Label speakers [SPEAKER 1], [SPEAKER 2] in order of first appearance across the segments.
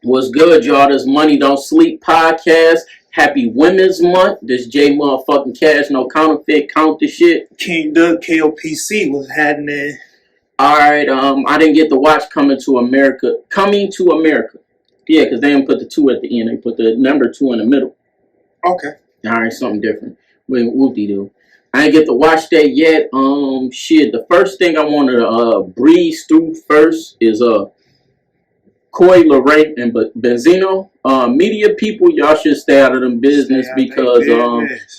[SPEAKER 1] What's good, y'all? This Money Don't Sleep podcast. Happy Women's Month. This J motherfucking Cash, no counterfeit, count the shit.
[SPEAKER 2] King Doug KOPC was happening.
[SPEAKER 1] Alright, I didn't get to watch Coming to America. Yeah, because they didn't put the 2 at the end. They put the number 2 in the middle.
[SPEAKER 2] Okay.
[SPEAKER 1] Alright, something different. Whoop-de-doo. I didn't get to watch that yet. The first thing I wanted to breeze through first is Coi Leray and Benzino. Media people, y'all should stay out of them business because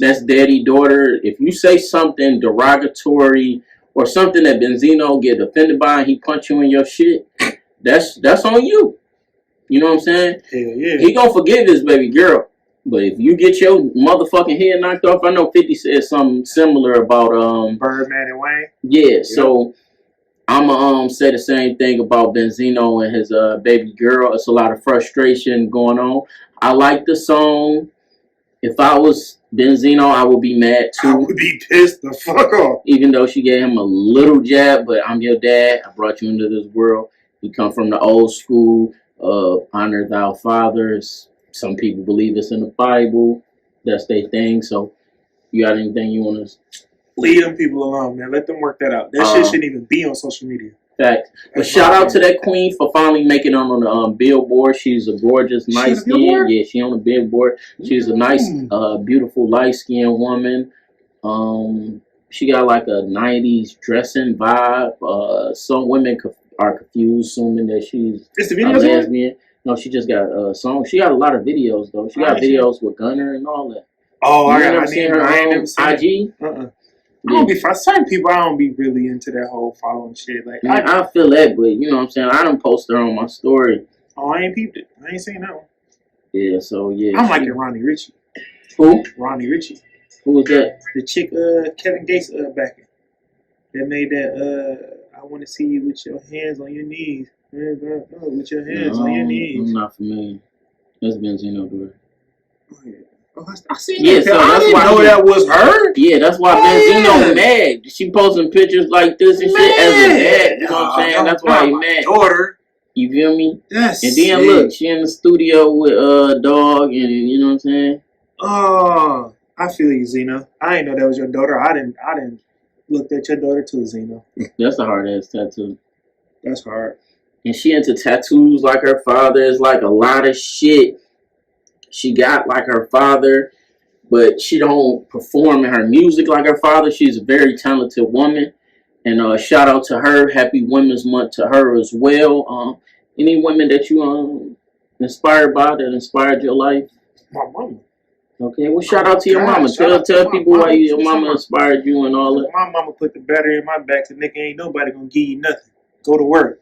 [SPEAKER 1] that's daddy daughter. If you say something derogatory or something that Benzino get offended by and he punch you in your shit, that's on you. You know what I'm saying?
[SPEAKER 2] Hell yeah.
[SPEAKER 1] He gonna forgive his baby girl. But if you get your motherfucking head knocked off, I know 50 said something similar about
[SPEAKER 2] Birdman and Wayne.
[SPEAKER 1] Yeah, so I'ma say the same thing about Benzino and his baby girl. It's a lot of frustration going on. I like the song. If I was Benzino, I would be mad too.
[SPEAKER 2] I would be pissed the fuck off.
[SPEAKER 1] Even though she gave him a little jab, but I'm your dad. I brought you into this world. We come from the old school. Honor thy fathers. Some people believe it's in the Bible. That's their thing. So, you got anything you want to?
[SPEAKER 2] Leave them people alone, man. Let them work that out. That shit shouldn't even be on social media.
[SPEAKER 1] Fact. But shout out to that queen for finally making it on the billboard. She's a gorgeous, nice skin. Yeah, she on the billboard. She's a nice, beautiful, light skinned woman. She got like a 90s dressing vibe. Some women are confused, assuming that she's a lesbian. No, she just got a song. She got a lot of videos though. She got videos with Gunner and all that.
[SPEAKER 2] Oh, I
[SPEAKER 1] never seen her on IG.
[SPEAKER 2] I don't be for certain people. I don't be really into that whole following shit. Like
[SPEAKER 1] I feel that, but you know what I'm saying. I don't post her on my story.
[SPEAKER 2] Oh, I ain't peeped it. I ain't seen that one.
[SPEAKER 1] Yeah, so yeah.
[SPEAKER 2] I'm liking Ronnie Ritchie.
[SPEAKER 1] Who?
[SPEAKER 2] Ronnie Ritchie.
[SPEAKER 1] Who was that?
[SPEAKER 2] The chick, Kevin Gates backing. That made that. I want to see you with your hands on your knees. With your hands on your knees.
[SPEAKER 1] I'm not familiar. That's Benzino daughter.
[SPEAKER 2] Oh yeah. Oh, I seen
[SPEAKER 1] that.
[SPEAKER 2] So I didn't know that was her.
[SPEAKER 1] Yeah, that's why Benzino mad. She posting pictures like this and shit as a dad. You know what I'm saying? That's why he mad.
[SPEAKER 2] Daughter.
[SPEAKER 1] You feel me?
[SPEAKER 2] Yes.
[SPEAKER 1] And then look, she in the studio with Dog, and you know what I'm saying?
[SPEAKER 2] Oh, I feel you, Zeno. I didn't know that was your daughter. I didn't look at your daughter too, Zeno.
[SPEAKER 1] That's a hard ass tattoo.
[SPEAKER 2] That's hard.
[SPEAKER 1] And she into tattoos like her father. Is like a lot of shit she got like her father, but she don't perform in her music like her father. She's a very talented woman, and shout out to her. Happy Women's Month to her as well. Any women that you inspired by that inspired your life?
[SPEAKER 2] My mama.
[SPEAKER 1] Okay, well, shout out to your mama. Tell people why your mama inspired you and all that.
[SPEAKER 2] My mama put the battery in my back, so nigga ain't nobody gonna give you nothing. Go to work.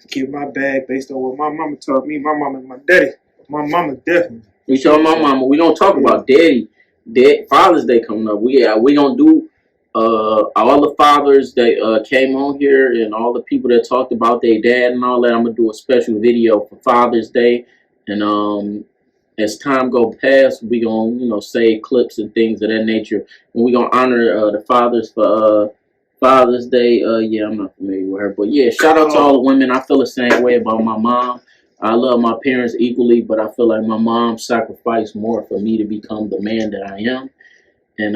[SPEAKER 2] Give my bag based on what my mama taught me. My mama and my daddy. My mama definitely.
[SPEAKER 1] We told my mama we gonna talk about Father's Day coming up. We gonna do all the fathers that came on here and all the people that talked about their dad and all that. I'm gonna do a special video for Father's Day, and as time go past, we gonna save clips and things of that nature, and we gonna honor the fathers for Father's Day. Yeah, I'm not familiar with her, but yeah, shout out to all the women. I feel the same way about my mom. I love my parents equally, but I feel like my mom sacrificed more for me to become the man that I am. And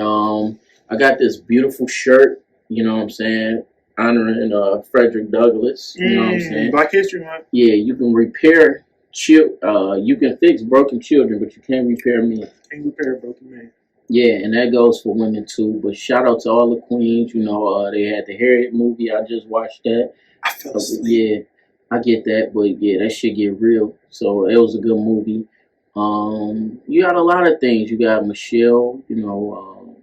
[SPEAKER 1] I got this beautiful shirt, you know what I'm saying, honoring Frederick Douglass. You know what I'm saying?
[SPEAKER 2] Black History Month.
[SPEAKER 1] Yeah, you can repair you can fix broken children, but you can't repair men.
[SPEAKER 2] Can't repair a broken man.
[SPEAKER 1] Yeah, and that goes for women too. But shout out to all the queens. You know, they had the Harriet movie. I just watched that.
[SPEAKER 2] I fell asleep.
[SPEAKER 1] Yeah, I get that, but yeah, that shit get real. So it was a good movie. You got a lot of things. You got Michelle. You know,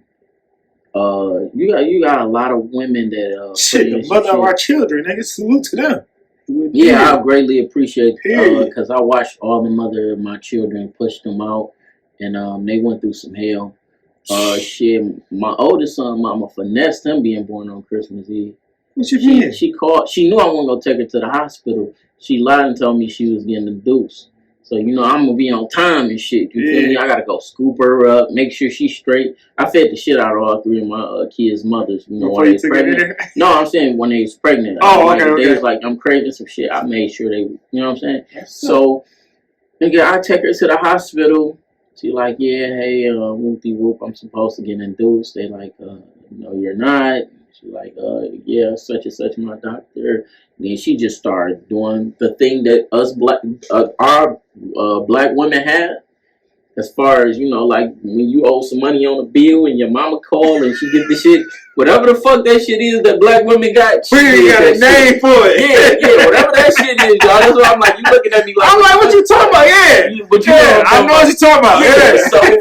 [SPEAKER 1] you got a lot of women that
[SPEAKER 2] shit. The mother of our children. Nigga, salute to them.
[SPEAKER 1] Yeah, I greatly appreciate because I watched all the mother of my children push them out, and they went through some hell. Shit, my oldest son, mama finessed him being born on Christmas Eve.
[SPEAKER 2] What you mean?
[SPEAKER 1] She knew I wasn't gonna take her to the hospital. She lied and told me she was getting the deuce. So, you know, I'm gonna be on time and shit. You feel me? I gotta go scoop her up, make sure she's straight. I fed the shit out of all three of my kids' mothers. You know, while they was pregnant. No, I'm saying when they was pregnant.
[SPEAKER 2] Oh, okay.
[SPEAKER 1] They was like, I'm craving some shit. I made sure they, you know what I'm saying? So, Nigga, I take her to the hospital. She like, yeah, hey, whoopty whoop, I'm supposed to get induced. They like, no, you're not. She like, yeah, such and such, my doctor. And then she just started doing the thing that us our black women have. As far as, you know, like when you owe some money on a bill and your mama call and she get the shit, whatever the fuck that shit is that black women got,
[SPEAKER 2] We got a name for it.
[SPEAKER 1] Yeah, whatever that shit is, y'all. That's why I'm like, you looking at me like,
[SPEAKER 2] I'm like, what you talking about? Yeah,
[SPEAKER 1] but you know,
[SPEAKER 2] I know what you talking about. Yeah.
[SPEAKER 1] So you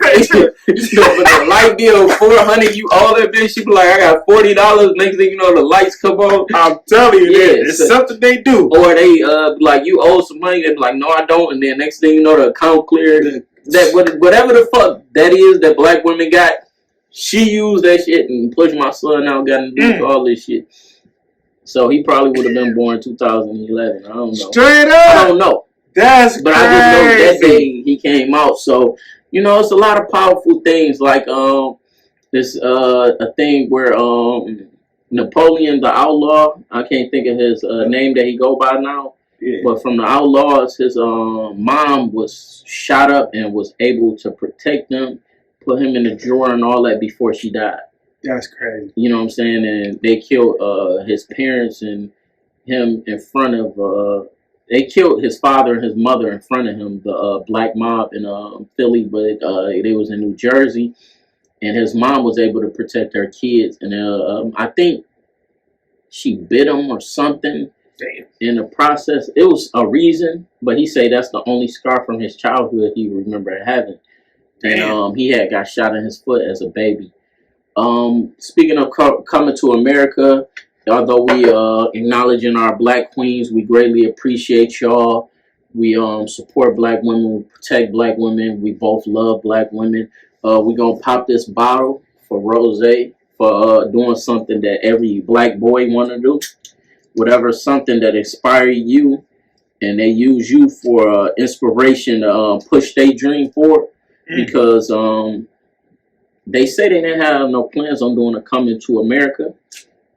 [SPEAKER 1] know, for the light bill $400, you owe that bitch. She be like, I got $40. Next thing you know, the lights come on.
[SPEAKER 2] I'm telling you, it's something they do.
[SPEAKER 1] Or they like, you owe some money. They be like, no, I don't. And then next thing you know, the account cleared. That whatever the fuck that is that black women got, she used that shit and pushed my son out, got to do all this shit. So he probably would have been born 2011. I don't know.
[SPEAKER 2] Straight up.
[SPEAKER 1] I don't know.
[SPEAKER 2] That's
[SPEAKER 1] but
[SPEAKER 2] crazy.
[SPEAKER 1] I just know that day he came out. So you know, it's a lot of powerful things like this a thing where Napoleon the Outlaw. I can't think of his name that he go by now. Yeah. But from the Outlaws, his mom was shot up and was able to protect them, put him in the drawer and all that before she died.
[SPEAKER 2] That's crazy.
[SPEAKER 1] You know what I'm saying? And they killed his parents and him in front of. They killed his father and his mother in front of him. The black mob in Philly, but it was in New Jersey, and his mom was able to protect her kids. And I think she bit him or something.
[SPEAKER 2] Damn.
[SPEAKER 1] In the process, it was a reason, but he said that's the only scar from his childhood he remembered having.
[SPEAKER 2] Damn.
[SPEAKER 1] And he had got shot in his foot as a baby. Speaking of coming to America, although we acknowledging our black queens, we greatly appreciate y'all. We support black women, we protect black women. We both love black women. We gonna pop this bottle for Rose for doing something that every black boy wanna do. Whatever something that inspire you and they use you for inspiration to push their dream forward. Because they say they didn't have no plans on doing a Coming to America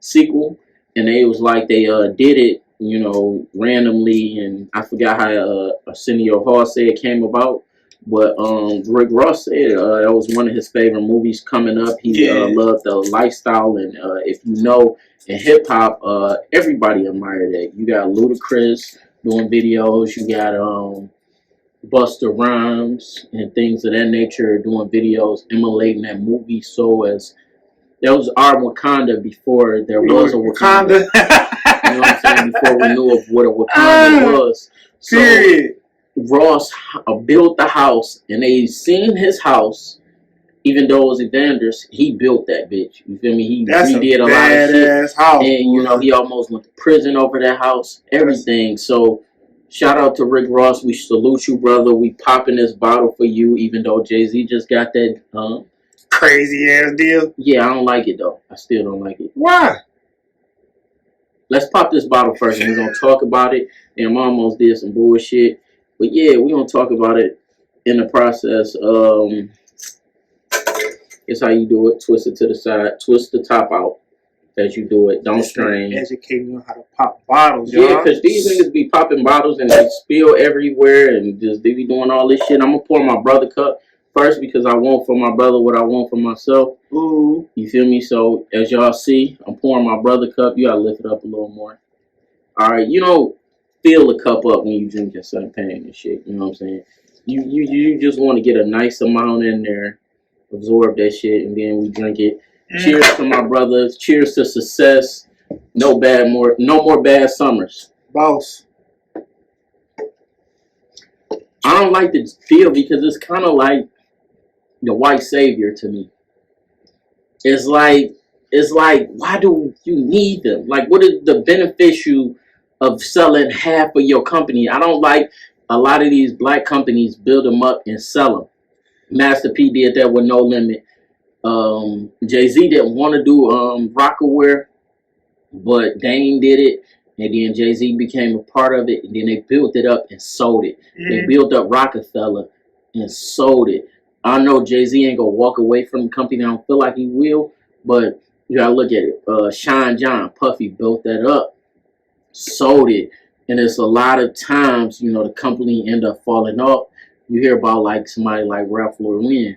[SPEAKER 1] sequel, and they was like they did it, you know, randomly, and I forgot how Arsenio Hall said it came about, but Rick Ross said that was one of his favorite movies coming up. He loved the lifestyle, and if you know, in hip hop, everybody admired that. You got Ludacris doing videos, you got Busta Rhymes and things of that nature doing videos emulating that movie. So as that was our Wakanda before there was a Wakanda. You know what I'm saying? Before we knew of what a Wakanda was. So Ross built the house, and they seen his house. Even though it was Evander's, he built that bitch. You feel me? He redid a lot of shit.
[SPEAKER 2] House,
[SPEAKER 1] and you know, he almost went to prison over that house. Everything. So shout out to Rick Ross. We salute you, brother. We popping this bottle for you, even though Jay-Z just got that
[SPEAKER 2] crazy ass deal.
[SPEAKER 1] Yeah, I don't like it though. I still don't like it.
[SPEAKER 2] Why?
[SPEAKER 1] Let's pop this bottle first, and we're gonna talk about it. And I almost did some bullshit, but yeah, we're gonna talk about it in the process. It's how you do it. Twist it to the side. Twist the top out as you do it. Don't strain.
[SPEAKER 2] Educating you on how to pop bottles,
[SPEAKER 1] y'all. Yeah, because these niggas be popping bottles and they spill everywhere and just they be doing all this shit. I'm going to pour my brother cup first because I want for my brother what I want for myself.
[SPEAKER 2] Ooh.
[SPEAKER 1] You feel me? So, as y'all see, I'm pouring my brother cup. You got to lift it up a little more. All right. You don't fill the cup up when you drink your champagne and shit. You know what I'm saying? You just want to get a nice amount in there. Absorb that shit, and then we drink it. Cheers to my brothers. Cheers to success. No more bad summers.
[SPEAKER 2] Boss.
[SPEAKER 1] I don't like the feel because it's kind of like the white savior to me. It's like, why do you need them? Like, what is the beneficial of selling half of your company? I don't like a lot of these black companies build them up and sell them. Master P did that with No Limit. Jay-Z didn't want to do Rockaware, but Dame did it, and then Jay-Z became a part of it, and then they built it up and sold it. They built up Rockefeller and sold it. I know Jay-Z ain't gonna walk away from the company. I don't feel like he will, but you gotta look at it. Shine John, Puffy built that up, sold it. And it's a lot of times, you know, the company end up falling off. You hear about like somebody like Ralph Lauren.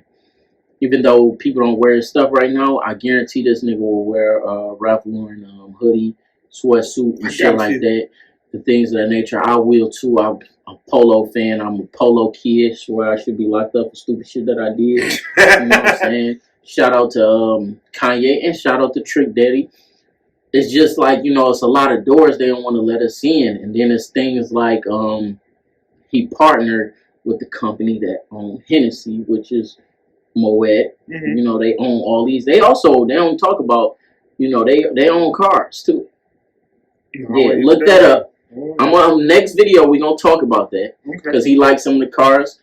[SPEAKER 1] Even though people don't wear his stuff right now, I guarantee this nigga will wear Ralph Lauren hoodie, sweatsuit, and shit like that. The things of that nature. I will too. I'm a polo fan. I'm a polo kid. Swear I should be locked up for stupid shit that I did. You know what I'm saying? Shout out to Kanye and shout out to Trick Daddy. It's just like, you know, it's a lot of doors they don't want to let us in. And then it's things like he partnered with the company that owned Hennessy, which is Moet.
[SPEAKER 2] Mm-hmm.
[SPEAKER 1] You know, they own all these. They don't talk about, you know, they own cars too. Yeah, look that up. I'm on next video. We're gonna talk about that because he likes some of the cars.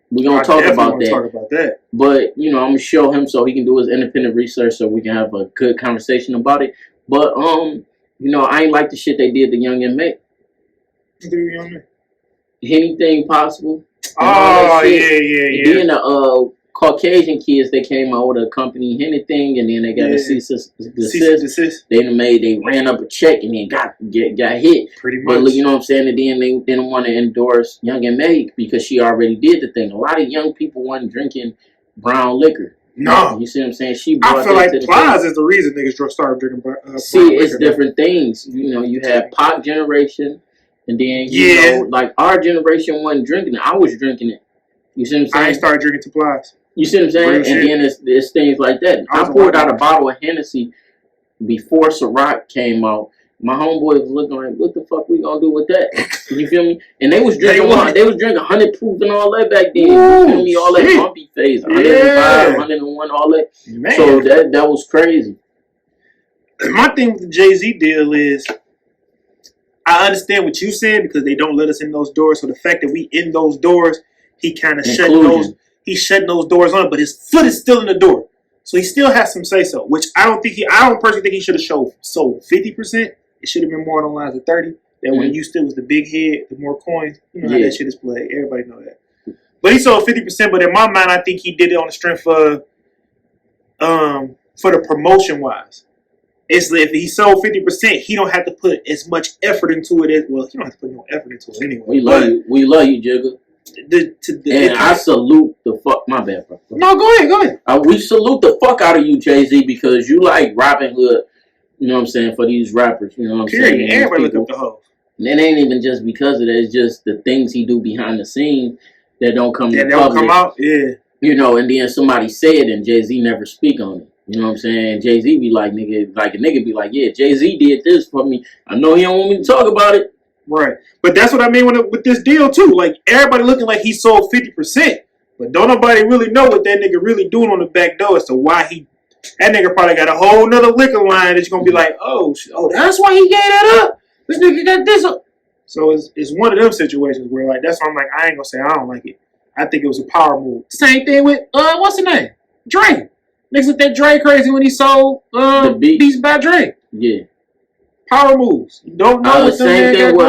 [SPEAKER 1] We're gonna talk about that. But you know, I'm gonna show him so he can do his independent research so we can have a good conversation about it. But you know, I ain't like the shit they did to Young and May. Anything possible.
[SPEAKER 2] Oh yeah.
[SPEAKER 1] Then the Caucasian kids, they came out with a company anything, and then they got a cease and desist. They ran up a check and then got hit.
[SPEAKER 2] Pretty much.
[SPEAKER 1] But you know what I'm saying? And then they didn't want to endorse Young and May because she already did the thing. A lot of young people weren't drinking brown liquor.
[SPEAKER 2] No.
[SPEAKER 1] You see what I'm saying? She brought
[SPEAKER 2] I feel like Plies is the reason niggas started drinking brown
[SPEAKER 1] See, it's liquor, different things. You know, you had pop generation, and then, you know, like our generation wasn't drinking it. I was drinking it. You see what I'm saying?
[SPEAKER 2] I ain't started drinking to Plies. You
[SPEAKER 1] see what I'm saying? And then it's things like that. I poured out a bottle of Hennessy before Ciroc came out. My homeboy was looking like, what the fuck we gonna do with that? You feel me? And they was drinking 100 proof and all that back then. You feel me? All that bumpy phase. 105, 101, all that. Man. So that was crazy.
[SPEAKER 2] My thing with the Jay-Z deal is I understand what you said because they don't let us in those doors. So the fact that we in those doors, he kind of he's shutting those doors on, but his foot is still in the door. So he still has some say so, which I don't personally think he should have sold 50%. It should have been more on the lines of 30. That when you still was the big head, the more coins, you know how that shit is played. Everybody know that. But he sold 50%, but in my mind, I think he did it on the strength of for the promotion wise. It's if he sold 50%, he don't have to put as much effort into it as he don't have to put no effort into it anyway.
[SPEAKER 1] We love you, Jigga. I salute the fuck. My bad, bro.
[SPEAKER 2] No, go ahead.
[SPEAKER 1] We salute the fuck out of you, Jay-Z, because you like Robin Hood. You know what I'm saying, for these rappers. You know what I'm saying.
[SPEAKER 2] Everybody look up the hoe.
[SPEAKER 1] And it ain't even just because of that. It's just the things he do behind the scene that don't come to the public.
[SPEAKER 2] Come out. Yeah.
[SPEAKER 1] You know, and then somebody say it and Jay-Z never speak on it. You know what I'm saying? Jay-Z be like, nigga, like a nigga be like, yeah, Jay-Z did this for me. I know he don't want me to talk about it.
[SPEAKER 2] Right. But that's what I mean with this deal, too. Like, everybody looking like he sold 50%. But don't nobody really know what that nigga really doing on the back door as to why that nigga probably got a whole nother liquor line that's going to be like, oh, that's why he gave that up. This nigga got this up. So it's one of them situations where, like, that's why I'm like, I ain't going to say I don't like it. I think it was a power move. Same thing with, what's his name? Dre. Niggas with that Dre crazy when he sold the Beats by Dre.
[SPEAKER 1] Yeah.
[SPEAKER 2] Power moves. You don't know what the same thing with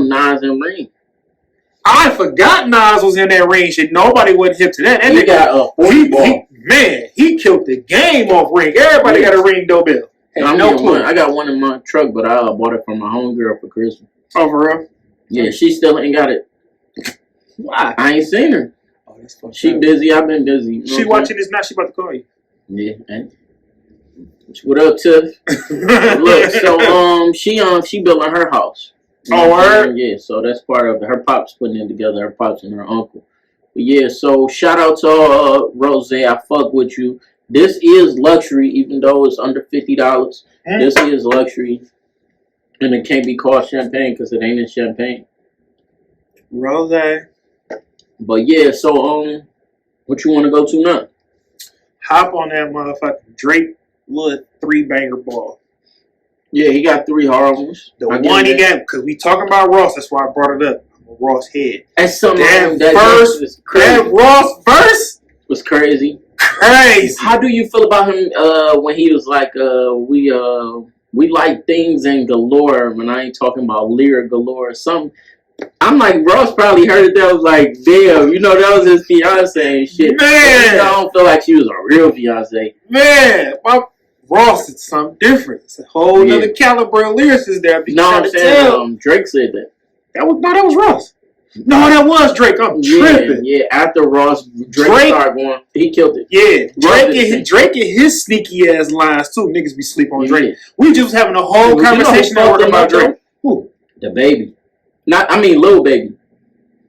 [SPEAKER 1] Nas and Ring.
[SPEAKER 2] I forgot Nas was in that ring shit. Nobody wasn't hip to that. That
[SPEAKER 1] he got a 40 ball.
[SPEAKER 2] He killed the game off Ring. Everybody got a Ring doorbell.
[SPEAKER 1] I got one in my truck, but I bought it from my homegirl for Christmas.
[SPEAKER 2] Oh, for real?
[SPEAKER 1] Yeah, she still ain't got it.
[SPEAKER 2] Why?
[SPEAKER 1] I ain't seen her.
[SPEAKER 2] Oh, that's fucked
[SPEAKER 1] She
[SPEAKER 2] up.
[SPEAKER 1] busy. I've been busy. You know
[SPEAKER 2] she watching this now. She about to call you.
[SPEAKER 1] Yeah. What up, Tiff? Look, so she building her house.
[SPEAKER 2] Oh, her?
[SPEAKER 1] Yeah, so that's part of it. Her pops putting it together. Her pops and her uncle. But yeah, so shout out to Rose. I fuck with you. This is luxury, even though it's under $50. This is luxury, and it can't be called champagne because it ain't in Champagne.
[SPEAKER 2] Rose.
[SPEAKER 1] But yeah, so what you want to go to now?
[SPEAKER 2] Hop on that motherfucking Drake little 3-banger ball.
[SPEAKER 1] Yeah, he got 3 horribles.
[SPEAKER 2] The one he got, because we talking about Ross, that's why I brought it up. I'm a Ross head.
[SPEAKER 1] That's something
[SPEAKER 2] that Ross verse
[SPEAKER 1] was crazy.
[SPEAKER 2] Crazy.
[SPEAKER 1] How do you feel about him when he was like, we like things in galore, when I ain't talking about lyric galore or something. I'm like, Ross probably heard that, was like, damn, you know, that was his fiance and shit.
[SPEAKER 2] Man.
[SPEAKER 1] I don't feel like she was a real fiance.
[SPEAKER 2] Man, Ross is something different. It's a whole other caliber of lyricists there.
[SPEAKER 1] No, I'm saying, Drake said that.
[SPEAKER 2] That was Ross. No, that was Drake. I'm tripping.
[SPEAKER 1] Yeah, after Ross, Drake started going, he killed it.
[SPEAKER 2] Yeah, Drake and his sneaky ass lines too. Niggas be sleep on Drake. We just having a whole conversation about Drake. Who?
[SPEAKER 1] The baby. Lil Baby.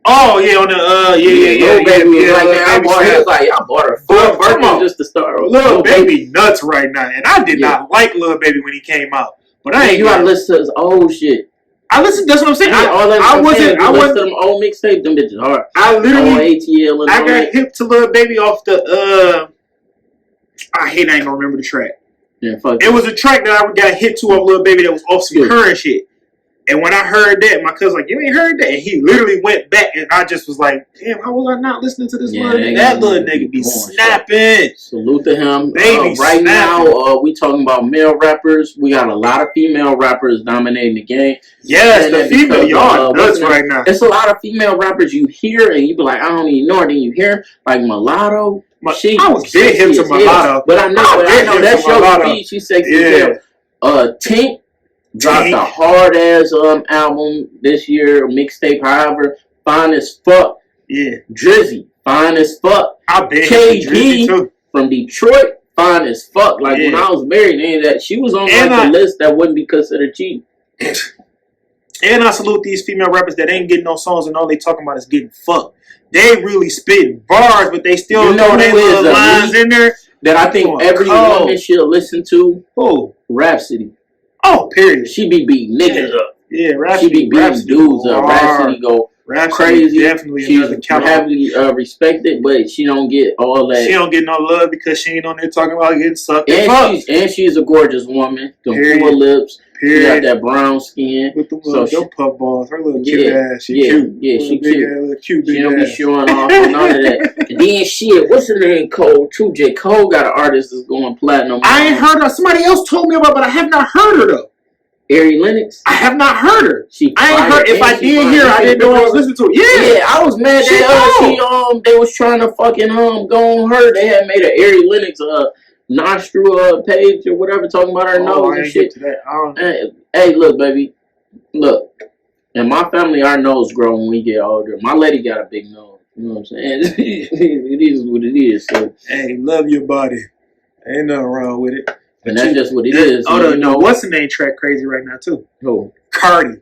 [SPEAKER 2] Oh yeah, on the
[SPEAKER 1] Lil Baby was like, man, I bought her.
[SPEAKER 2] Come on,
[SPEAKER 1] just to start.
[SPEAKER 2] Lil Baby nuts right now, and I did not like Lil Baby when he came out, but
[SPEAKER 1] you gotta listen to his old shit.
[SPEAKER 2] I listened. That's what I'm saying. I wasn't
[SPEAKER 1] to them old mixtapes. Them bitches hard.
[SPEAKER 2] I literally
[SPEAKER 1] ATL and
[SPEAKER 2] I got hip to Lil Baby off the I ain't gonna remember the track.
[SPEAKER 1] Yeah, fuck
[SPEAKER 2] it was a track that I got hit to off Lil Baby that was off some current shit. And when I heard that, my cousin was like, you ain't heard that? And he literally went back, and I just was like, damn, how was I not listening to this little nigga? That little nigga be snapping.
[SPEAKER 1] Salute to him.
[SPEAKER 2] Baby
[SPEAKER 1] right now, we talking about male rappers. We got a lot of female rappers dominating the game.
[SPEAKER 2] Yes, the female, y'all nuts right now.
[SPEAKER 1] There's a lot of female rappers you hear, and you be like, I don't even know her. Then you hear, like, Mulatto.
[SPEAKER 2] I was big hip to Mulatto.
[SPEAKER 1] But I know that's your beat. She's sexy as hell. Tink. Dropped a hard ass album this year, mixtape, however, fine as fuck.
[SPEAKER 2] Yeah.
[SPEAKER 1] Drizzy, fine as fuck.
[SPEAKER 2] I bet
[SPEAKER 1] KB from Detroit, fine as fuck. Like when I was married, that she was on the list that wouldn't be considered cheap.
[SPEAKER 2] And I salute these female rappers that ain't getting no songs and all they talking about is getting fucked. They really spitting bars, but they still know their little lines in there.
[SPEAKER 1] That I think every woman should listen to.
[SPEAKER 2] Who?
[SPEAKER 1] Rhapsody.
[SPEAKER 2] Oh, period.
[SPEAKER 1] She be beating niggas up.
[SPEAKER 2] Yeah, Rhapsody.
[SPEAKER 1] She be beating dudes up. Rhapsody go crazy.
[SPEAKER 2] Definitely
[SPEAKER 1] she's heavily respected, but she don't get all that.
[SPEAKER 2] She don't get no love because she ain't on there talking about getting sucked.
[SPEAKER 1] And she's a gorgeous woman. Them full lips. She got that brown skin.
[SPEAKER 2] With the little puff balls. Her little cute ass. She cute.
[SPEAKER 1] Yeah, she cute.
[SPEAKER 2] She
[SPEAKER 1] don't be showing off and none of that. And then shit, what's her name? Cole too. J. Cole got an artist that's going platinum.
[SPEAKER 2] I ain't heard her. Somebody else told me about, but I have not heard her though.
[SPEAKER 1] Ari Lennox.
[SPEAKER 2] I have not heard her. I ain't heard. If I did hear her, I didn't know I was listening to her.
[SPEAKER 1] Yeah, I was mad that they was trying to fucking go on her. They had made an Ari Lennox nostril page or whatever, talking about her nose and shit. Hey, look, baby, look. In my family, our nose grow when we get older. My lady got a big nose. You know what I'm saying? It is what it is. So
[SPEAKER 2] hey, love your body. Ain't nothing wrong with it.
[SPEAKER 1] And that's just what it is.
[SPEAKER 2] Oh, no, what's the name track crazy right now, too?
[SPEAKER 1] Who?
[SPEAKER 2] Cardi.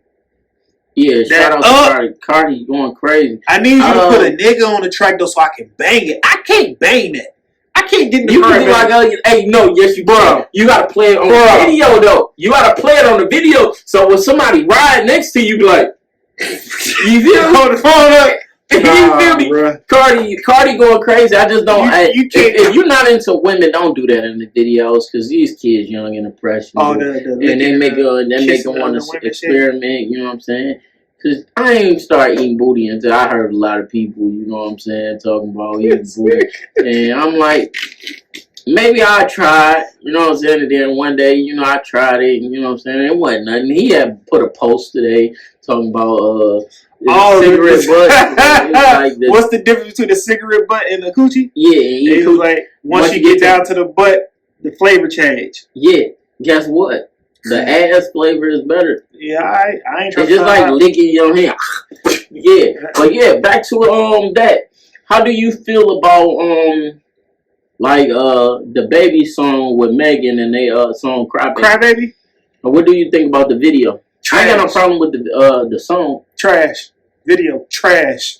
[SPEAKER 1] Yeah, shout out to Cardi. Cardi going crazy.
[SPEAKER 2] I need you to put a nigga on the track, though, so I can bang it. I can't bang that. I can't get in the
[SPEAKER 1] You can be like, hey, no, yes, you can. You got to play it on the video, though. You got to play it on the video, so when somebody ride next to you, be like, you feel me? Hold the phone up. You feel me? Cardi going crazy. I just don't. You can't. If you're not into women, don't do that in the videos because these kids young and impressionable, and they make them want to experiment. You know what I'm saying? Because I ain't start eating booty until I heard a lot of people. You know what I'm saying? Talking about eating booty, and I'm like, maybe I tried. You know what I'm saying? And then one day, I tried it. And, you know what I'm saying? It wasn't nothing. He had put a post today talking about cigarette butt.
[SPEAKER 2] What's the difference between a cigarette butt and a coochie?
[SPEAKER 1] Yeah,
[SPEAKER 2] it was like once you get down to the butt, the flavor change.
[SPEAKER 1] Yeah, guess what? The ass flavor is better.
[SPEAKER 2] Yeah, I ain't trying.
[SPEAKER 1] It's just like licking your hand. Yeah, but yeah, back to that. How do you feel about the baby song with Megan and they song Cry Baby?
[SPEAKER 2] Cry Baby.
[SPEAKER 1] What do you think about the video? Trash. I ain't got no problem with the song.
[SPEAKER 2] Trash. Video. Trash.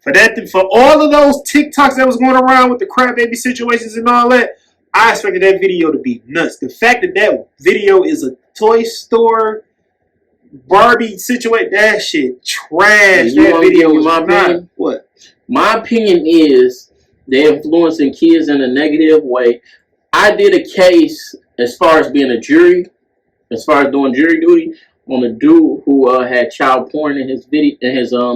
[SPEAKER 2] For all of those TikToks that was going around with the Cry Baby situations and all that, I expected that video to be nuts. The fact that video is a toy store Barbie situation, that shit trash. That video was not. What?
[SPEAKER 1] My opinion is they're influencing kids in a negative way. I did a case as far as being a jury, as far as doing jury duty on a dude who had child porn in his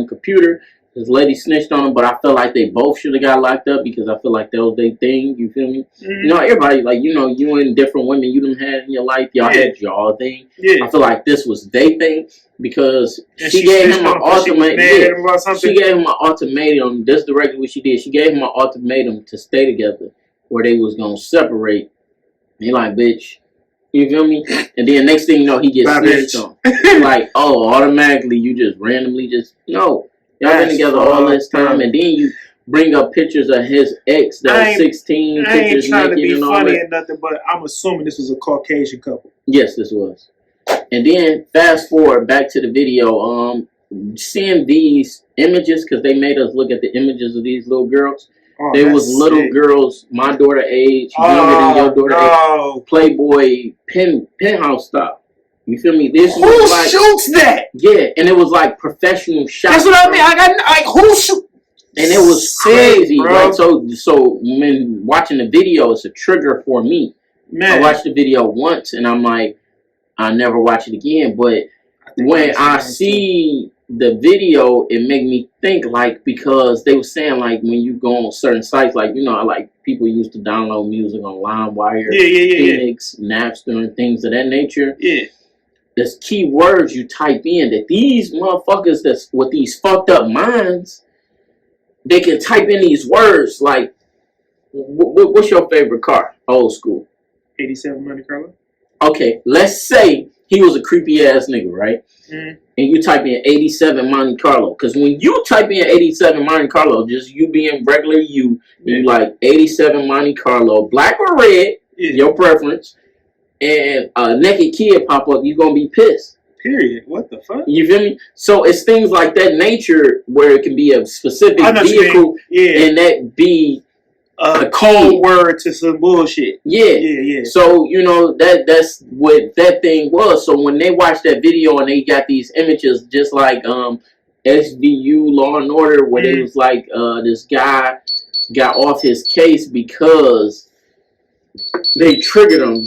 [SPEAKER 1] computer. His lady snitched on him, but I felt like they both should have got locked up because I feel like that was their thing. You feel me? Mm-hmm. Everybody, you and different women you done had in your life, y'all had y'all thing. Yeah. I feel like this was their thing because she gave him an ultimatum. She gave him an ultimatum. That's directly what she did. She gave him an ultimatum to stay together, where they was gonna separate. He like, bitch, You feel me? And then next thing you know, he gets snitched on. Like, oh, automatically you just randomly just no. Y'all been together all this time, and then you bring up pictures of his ex that was 16,
[SPEAKER 2] I ain't trying to be funny
[SPEAKER 1] or
[SPEAKER 2] nothing, but I'm assuming this was a Caucasian couple.
[SPEAKER 1] Yes, this was. And then fast forward back to the video, seeing these images, because they made us look at the images of these little girls.
[SPEAKER 2] Oh,
[SPEAKER 1] they was little girls, my daughter age, younger than your daughter age, Playboy penthouse style. You feel me? This
[SPEAKER 2] who was like, shoots that?
[SPEAKER 1] Yeah, and it was like professional shots.
[SPEAKER 2] That's what I mean. I got like who shoot?
[SPEAKER 1] And it was crazy, bro. Like, so when watching the video, it's a trigger for me. Man. I watched the video once, and I'm like, I'll never watch it again. But when I see the video, it made me think, like, because they were saying, like, when you go on certain sites, like, you know, like people used to download music on LimeWire, Phoenix, Napster, and things of that nature. Yeah. There's key words you type in that these motherfuckers that's with these fucked up minds, they can type in these words like, what's your favorite car? Old school.
[SPEAKER 2] 87 Monte Carlo.
[SPEAKER 1] Okay, let's say he was a creepy ass nigga, right? Mm. And you type in 87 Monte Carlo. Because when you type in 87 Monte Carlo, just you being regular you like 87 Monte Carlo, black or red, your preference, and a naked kid pop up, you're going to be pissed.
[SPEAKER 2] Period. What the fuck?
[SPEAKER 1] You feel me? So it's things like that nature where it can be a specific vehicle and that be
[SPEAKER 2] a cold word to some bullshit.
[SPEAKER 1] Yeah. So, you know, that's what that thing was. So when they watched that video and they got these images just like SVU Law and Order where it was like this guy got off his case because they triggered him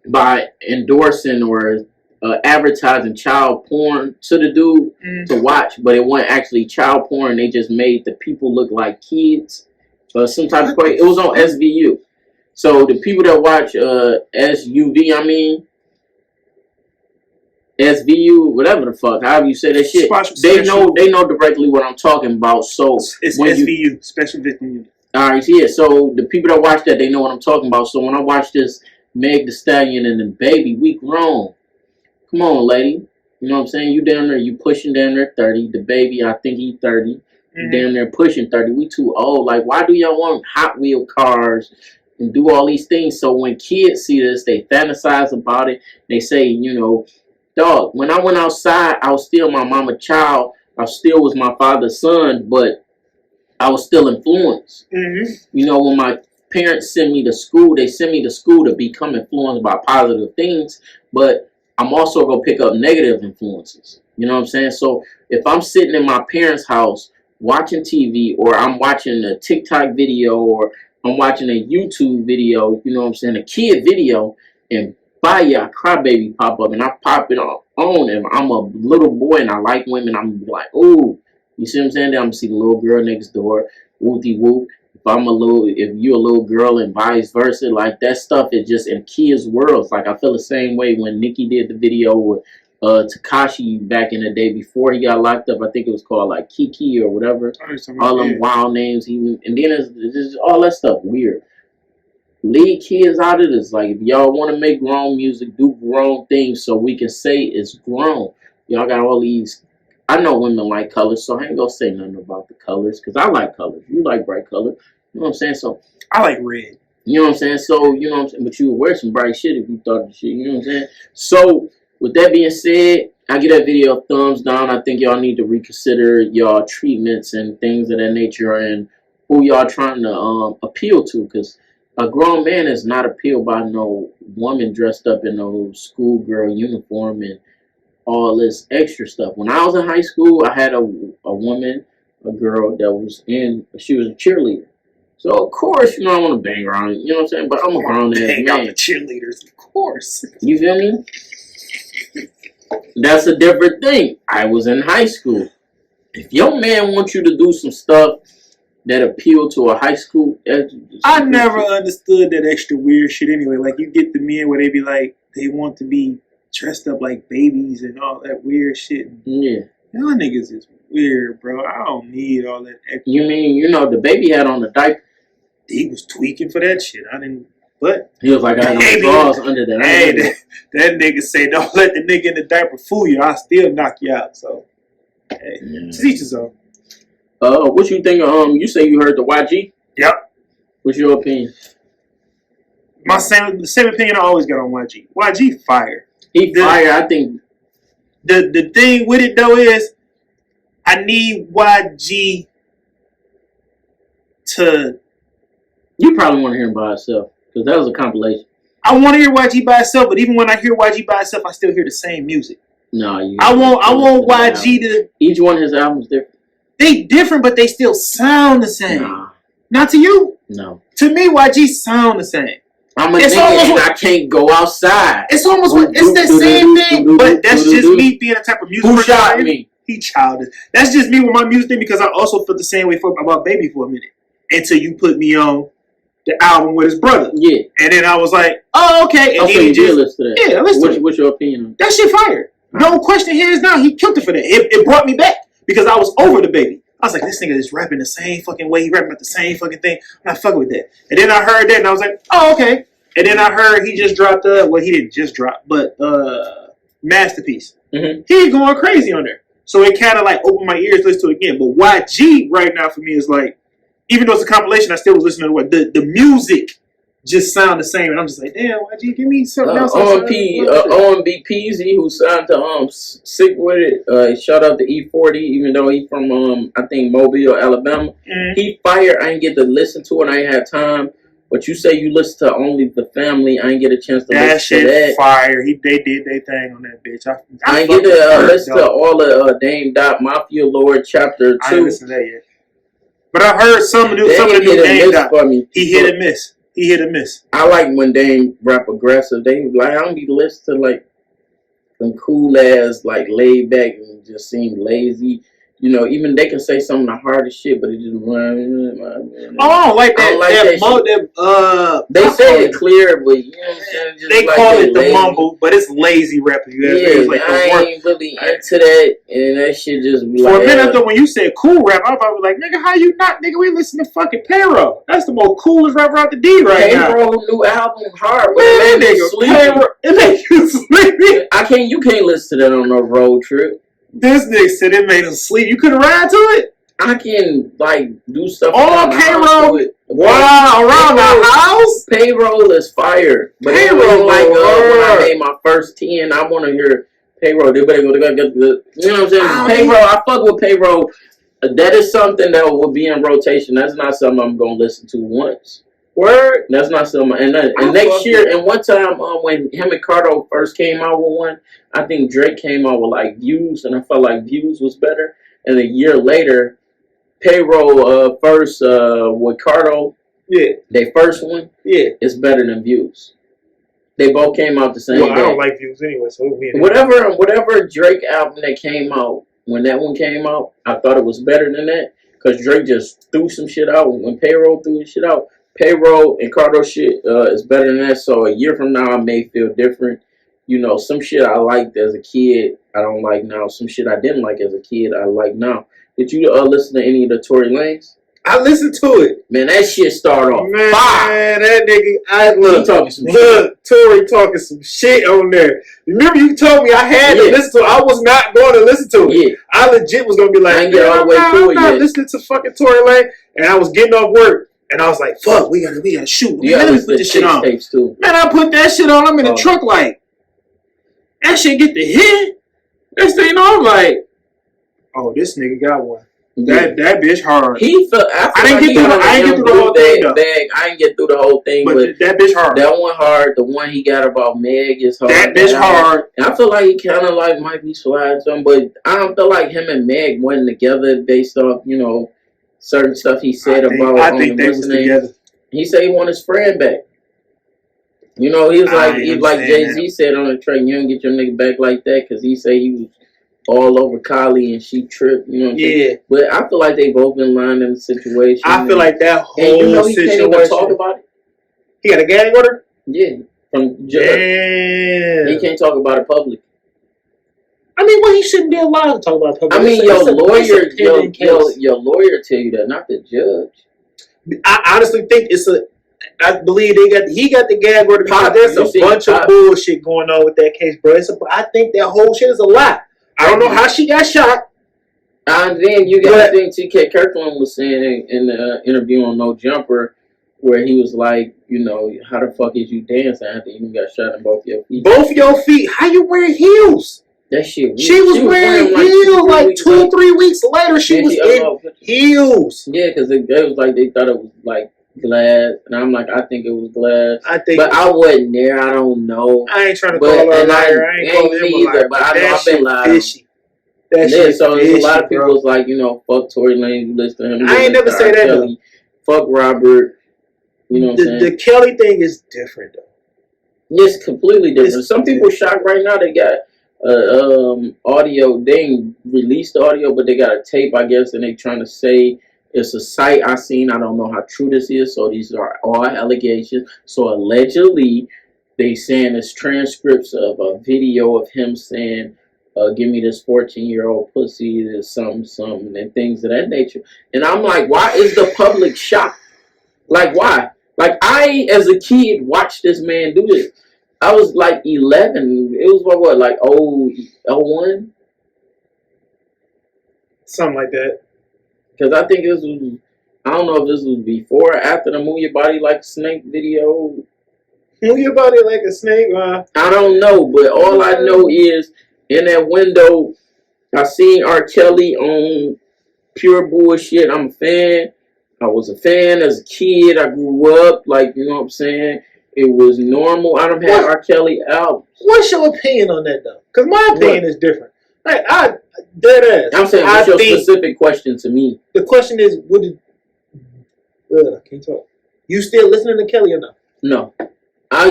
[SPEAKER 1] by endorsing or advertising child porn to the dude to watch, but it wasn't actually child porn. They just made the people look like kids. Some type of way. It was on SVU. So the people that watch SVU, whatever the fuck, however you say that shit, they know directly what I'm talking about. So
[SPEAKER 2] it's SVU, Special Victim Unit.
[SPEAKER 1] Alright, yeah. So the people that watch that, they know what I'm talking about. So when I watch this Meg Thee Stallion and the baby, we grown. Come on, lady. You know what I'm saying? You down there, you pushing down there 30. The baby, I think he 30. Down there pushing 30. We too old. Like, why do y'all want Hot Wheel cars and do all these things? So when kids see this, they fantasize about it. They say, you know, dog, when I went outside, I was still my mama child. I still was my father's son, but I was still influenced. You know, when my parents send me to school, they send me to school to become influenced by positive things, but I'm also going to pick up negative influences. You know what I'm saying? So if I'm sitting in my parents' house watching TV, or I'm watching a TikTok video, or I'm watching a YouTube video, you know what I'm saying, a kid video, and a crybaby pop up, and I pop it on, and I'm a little boy and I like women, I'm gonna be like, ooh, you see what I'm saying? Then I'm gonna see the little girl next door, whoopty whoop. If you're a little girl and vice versa, like that stuff is just in kids' worlds. Like I feel the same way when Nicki did the video with Tekashi back in the day before he got locked up. I think it was called like Kiki or whatever. All them wild names. And then it's just all that stuff weird. Leave kids out of this. Like if y'all want to make grown music, do grown things so we can say it's grown. Y'all got all these. I know women like colors, so I ain't gonna say nothing about the colors because I like colors. You like bright color. You know what I'm saying? So
[SPEAKER 2] I like red.
[SPEAKER 1] You know what I'm saying? So, you know what I'm saying? But you would wear some bright shit if you thought the shit. You know what I'm saying? So, with that being said, I give that video a thumbs down. I think y'all need to reconsider y'all treatments and things of that nature and who y'all trying to appeal to. Because a grown man is not appealed by no woman dressed up in no schoolgirl uniform and all this extra stuff. When I was in high school, I had a woman, a girl that she was a cheerleader. So of course, you know, I want to bang around, you know what I'm saying? But I'm a grown ass man.
[SPEAKER 2] Bang out the cheerleaders, of course.
[SPEAKER 1] You feel me? That's a different thing. I was in high school. If your man wants you to do some stuff that appeal to a high school,
[SPEAKER 2] I never understood that extra weird shit anyway. Like you get the men where they be like, they want to be dressed up like babies and all that weird shit.
[SPEAKER 1] Yeah.
[SPEAKER 2] Y'all niggas is weird, bro. I don't need all that extra.
[SPEAKER 1] You mean, you know, the baby had on the diaper.
[SPEAKER 2] He was tweaking for that shit. I didn't. But
[SPEAKER 1] he was like, I had no drawers under there.
[SPEAKER 2] Hey, that nigga say, don't let the nigga in the diaper fool you. I'll still knock you out. So, hey, teach his own.
[SPEAKER 1] What you think? You say you heard the YG?
[SPEAKER 2] Yep.
[SPEAKER 1] What's your opinion?
[SPEAKER 2] The same opinion I always got on YG. YG fire.
[SPEAKER 1] He fire. I think
[SPEAKER 2] the thing with it though is, I need YG to.
[SPEAKER 1] You probably want to hear him by itself because that was a compilation.
[SPEAKER 2] I want to hear YG by itself, but even when I hear YG by itself, I still hear the same music.
[SPEAKER 1] No,
[SPEAKER 2] I want YG to.
[SPEAKER 1] Each one of his albums different.
[SPEAKER 2] They different, but they still sound the same.
[SPEAKER 1] Nah.
[SPEAKER 2] Not to you.
[SPEAKER 1] No.
[SPEAKER 2] To me, YG sound the same.
[SPEAKER 1] I'm a nigga and I can't go outside.
[SPEAKER 2] It's almost it's that same thing, but that's just me being a type of music.
[SPEAKER 1] Who shot me?
[SPEAKER 2] He childish. That's just me with my music thing because I also felt the same way about Baby for a minute until you put me on the album with his brother.
[SPEAKER 1] Yeah.
[SPEAKER 2] And then I was like, oh, okay. And
[SPEAKER 1] then you did listen to that.
[SPEAKER 2] Yeah, listen to it.
[SPEAKER 1] What's your opinion on
[SPEAKER 2] that? Shit fire. No question here is now. He killed it for that. It brought me back because I was over the Baby. I was like, this nigga is rapping the same fucking way. He rapping about the same fucking thing. I'm not fucking with that. And then I heard that and I was like, oh, okay. And then I heard he just dropped he didn't just drop, but Masterpiece. Mm-hmm. He going crazy on there. So it kind of like opened my ears to listen to it again. But YG right now for me is like, even though it's a compilation, I still was listening to what the music just sound the same. And I'm just like, damn, YG, give me something else.
[SPEAKER 1] OMB Peasy, who signed to Sick With It, shout out to E40, even though he from I think Mobile, Alabama. Mm-hmm. He fired. I ain't get to listen to it. I ain't had time. But you say you listen to Only the Family. I ain't get a chance to listen to that.
[SPEAKER 2] That shit fire. They did their thing on that bitch.
[SPEAKER 1] I ain't get to listen to all of Dame Dot Mafia Lord Chapter 2.
[SPEAKER 2] I ain't listened to that yet. But I heard some of the new Dame Dot. He hit and miss. He hit and miss.
[SPEAKER 1] I like when Dame rap aggressive. They like I don't be listening to like them cool ass like laid back and just seem lazy. You know, even they can say some of the hardest shit, but it just.
[SPEAKER 2] Oh, I don't like that.
[SPEAKER 1] They say it clear, but you know what I'm saying. Just
[SPEAKER 2] they
[SPEAKER 1] like
[SPEAKER 2] call it the
[SPEAKER 1] lazy.
[SPEAKER 2] mumble, but it's lazy rapping.
[SPEAKER 1] Yeah, like I ain't really into that, and that shit just be
[SPEAKER 2] for a minute. I thought when you said cool rap, I was probably like, nigga, how you not, nigga? We listen to fucking Payroll. That's the most coolest rapper out the D right now.
[SPEAKER 1] Payroll new album hard, but it made me sleepy.
[SPEAKER 2] It make you sleepy.
[SPEAKER 1] You can't listen to that on no road trip.
[SPEAKER 2] This nigga said it made him sleep. You couldn't ride to it?
[SPEAKER 1] I can, like, do stuff
[SPEAKER 2] on Payroll. Wow, around the house?
[SPEAKER 1] Payroll is fire. But
[SPEAKER 2] Payroll,
[SPEAKER 1] like, when I made my first 10, I want to hear Payroll. They better go get the, you know what I'm saying? Payroll, I fuck with Payroll. That is something that will be in rotation. That's not something I'm going to listen to once.
[SPEAKER 2] Word?
[SPEAKER 1] That's not something. And next year, and one time when him and Cardo first came out with one, I think Drake came out with like Views, and I felt like Views was better. And a year later, Payroll first with Cardo, their first one, is better than Views. They both came out the same day.
[SPEAKER 2] I don't like Views anyway, so
[SPEAKER 1] whatever Drake album that came out, when that one came out, I thought it was better than that because Drake just threw some shit out. When Payroll threw his shit out, Payroll and Cardo shit is better than that. So a year from now, I may feel different. You know, some shit I liked as a kid, I don't like now. Some shit I didn't like as a kid, I like now. Did you listen to any of the Tory Lanez?
[SPEAKER 2] I listened to it.
[SPEAKER 1] Man, that shit started off fire.
[SPEAKER 2] That nigga, Tory talking some shit on there. Remember you told me I had to listen to it. I was not going to listen to it. Yeah. I legit was going to be like, I'm not listening to fucking Tory Lanez. And I was getting off work. And I was like, fuck, we gotta shoot. Let me put this shit on. Too. Man, I put that shit on. I'm in the truck like, that shit get the hit. Next thing you know, I'm like, oh, this nigga got one. That bitch hard. I didn't get through the whole thing.
[SPEAKER 1] I didn't get through the whole thing, but
[SPEAKER 2] that bitch hard.
[SPEAKER 1] That one hard. The one he got about Meg is hard.
[SPEAKER 2] That bitch hard.
[SPEAKER 1] And I feel like he kind of like might be sliding some, but I don't feel like him and Meg went together based off, you know, certain stuff he said about.
[SPEAKER 2] I think they was together.
[SPEAKER 1] He said he want his friend back. You know, he was like Jay-Z said on the track, you don't get your nigga back like that because he said he was all over Kylie and she tripped, you know what I'm saying? But I feel like they both been lying in the situation.
[SPEAKER 2] I feel like that whole situation.
[SPEAKER 1] He can't even talk about it.
[SPEAKER 2] He got a gag order?
[SPEAKER 1] Yeah. From judge.
[SPEAKER 2] Damn.
[SPEAKER 1] He can't talk about it public.
[SPEAKER 2] I mean, well, he shouldn't be allowed to talk about it public.
[SPEAKER 1] I mean, your lawyer tell you that, not the judge.
[SPEAKER 2] I honestly think I believe he got the gag order because there's a bunch of bullshit going on with that case, bro. I think that whole shit is a lie. I don't know how she got shot.
[SPEAKER 1] And then you got the thing T.K. Kirkland was saying in the interview on No Jumper, where he was like, you know, how the fuck is you dancing after you got shot in both your feet?
[SPEAKER 2] Both your feet? How you wearing heels?
[SPEAKER 1] That shit weird.
[SPEAKER 2] She was wearing heels like 2-3 weeks later. She was in heels.
[SPEAKER 1] Yeah, because it was like they thought it was like glass, and I'm like, I think it was glass. But I wasn't there. I don't know.
[SPEAKER 2] I ain't trying to call her a liar. I ain't calling him a liar.
[SPEAKER 1] But I know I've been lying. Fishy. So a lot of people was like, you know, fuck Tory Lanez, you listen to him.
[SPEAKER 2] I ain't never say that.
[SPEAKER 1] Kelly, fuck Robert. You know what I'm saying?
[SPEAKER 2] The Kelly thing is different though.
[SPEAKER 1] It's completely different. Some people shocked right now. They got audio. They ain't released the audio, but they got a tape, I guess, and they trying to say it's a site I seen. I don't know how true this is. So these are all allegations. So allegedly, they saying it's transcripts of a video of him saying, give me this 14-year-old pussy, this something, and things of that nature. And I'm like, why is the public shocked? Like, why? Like, I, as a kid, watched this man do this. I was like 11. It was what, like 01?
[SPEAKER 2] Something like that.
[SPEAKER 1] Because I think this was, I don't know if this was before or after the Move Your Body Like a Snake video.
[SPEAKER 2] Move Your Body Like a Snake?
[SPEAKER 1] I don't know, but all I know is in that window, I seen R. Kelly on Pure Bullshit. I'm a fan. I was a fan as a kid. I grew up, like, you know what I'm saying? It was normal. I don't have R. Kelly albums.
[SPEAKER 2] What's your opinion on that, though? Because my opinion is different. Like, dead ass.
[SPEAKER 1] I'm saying, what's your specific question to me?
[SPEAKER 2] The question is, can't talk. You still listening to Kelly or not?
[SPEAKER 1] No.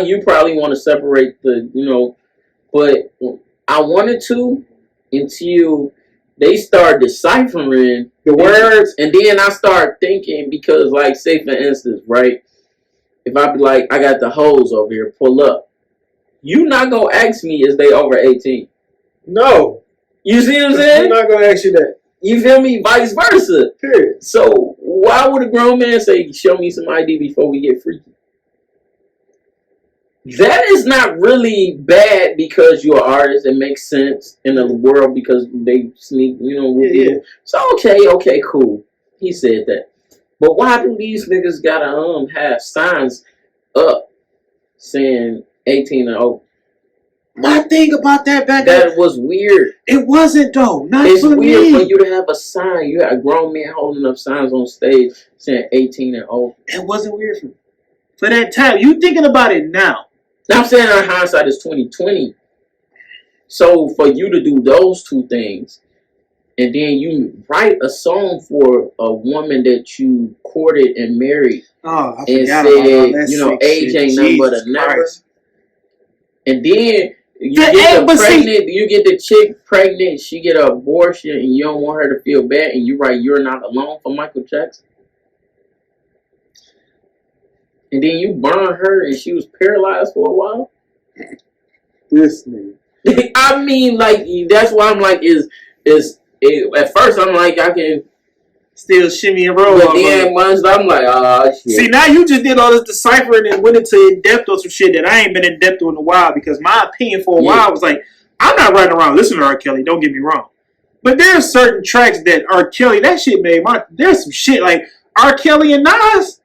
[SPEAKER 1] You probably want to separate the, you know, but I wanted to until they start deciphering the words, and then I start thinking, because, like, say for instance, right, if I be like, I got the hoes over here, pull up, you not gonna ask me is they over 18?
[SPEAKER 2] No.
[SPEAKER 1] You see what I'm saying?
[SPEAKER 2] I'm not gonna ask you that.
[SPEAKER 1] You feel me? Vice versa.
[SPEAKER 2] Period.
[SPEAKER 1] So why would a grown man say, show me some ID before we get freaky? That is not really bad because you're an artist. It makes sense in the world because they sneak, you know. Yeah. So okay, cool. He said that. But why do these niggas gotta have signs up saying 18 and over?
[SPEAKER 2] My thing about that
[SPEAKER 1] that was weird.
[SPEAKER 2] It wasn't though.
[SPEAKER 1] It's weird for you to have a sign. You got a grown man holding up signs on stage saying 18 and over.
[SPEAKER 2] It wasn't weird for that time. You thinking about it now?
[SPEAKER 1] I'm saying in hindsight is 2020. So for you to do those two things, and then you write a song for a woman that you courted and married, and said, you know, age ain't nothing but a number. And then you get the chick pregnant, she get an abortion, and you don't want her to feel bad, and you write "You're Not Alone" for Michael Jackson. And then you burn her, and she was paralyzed for a while.
[SPEAKER 2] This nigga.
[SPEAKER 1] I mean, like, that's why I'm like, at first I'm like, I can
[SPEAKER 2] still shimmy and roll.
[SPEAKER 1] But then once I'm like, oh shit.
[SPEAKER 2] See, now you just did all this deciphering and went into in depth on some shit that I ain't been in depth on in a while, because my opinion for a while was like, I'm not riding around listening to R. Kelly. Don't get me wrong, but there's certain tracks that R. Kelly, that shit made there's some shit like R. Kelly and Nas.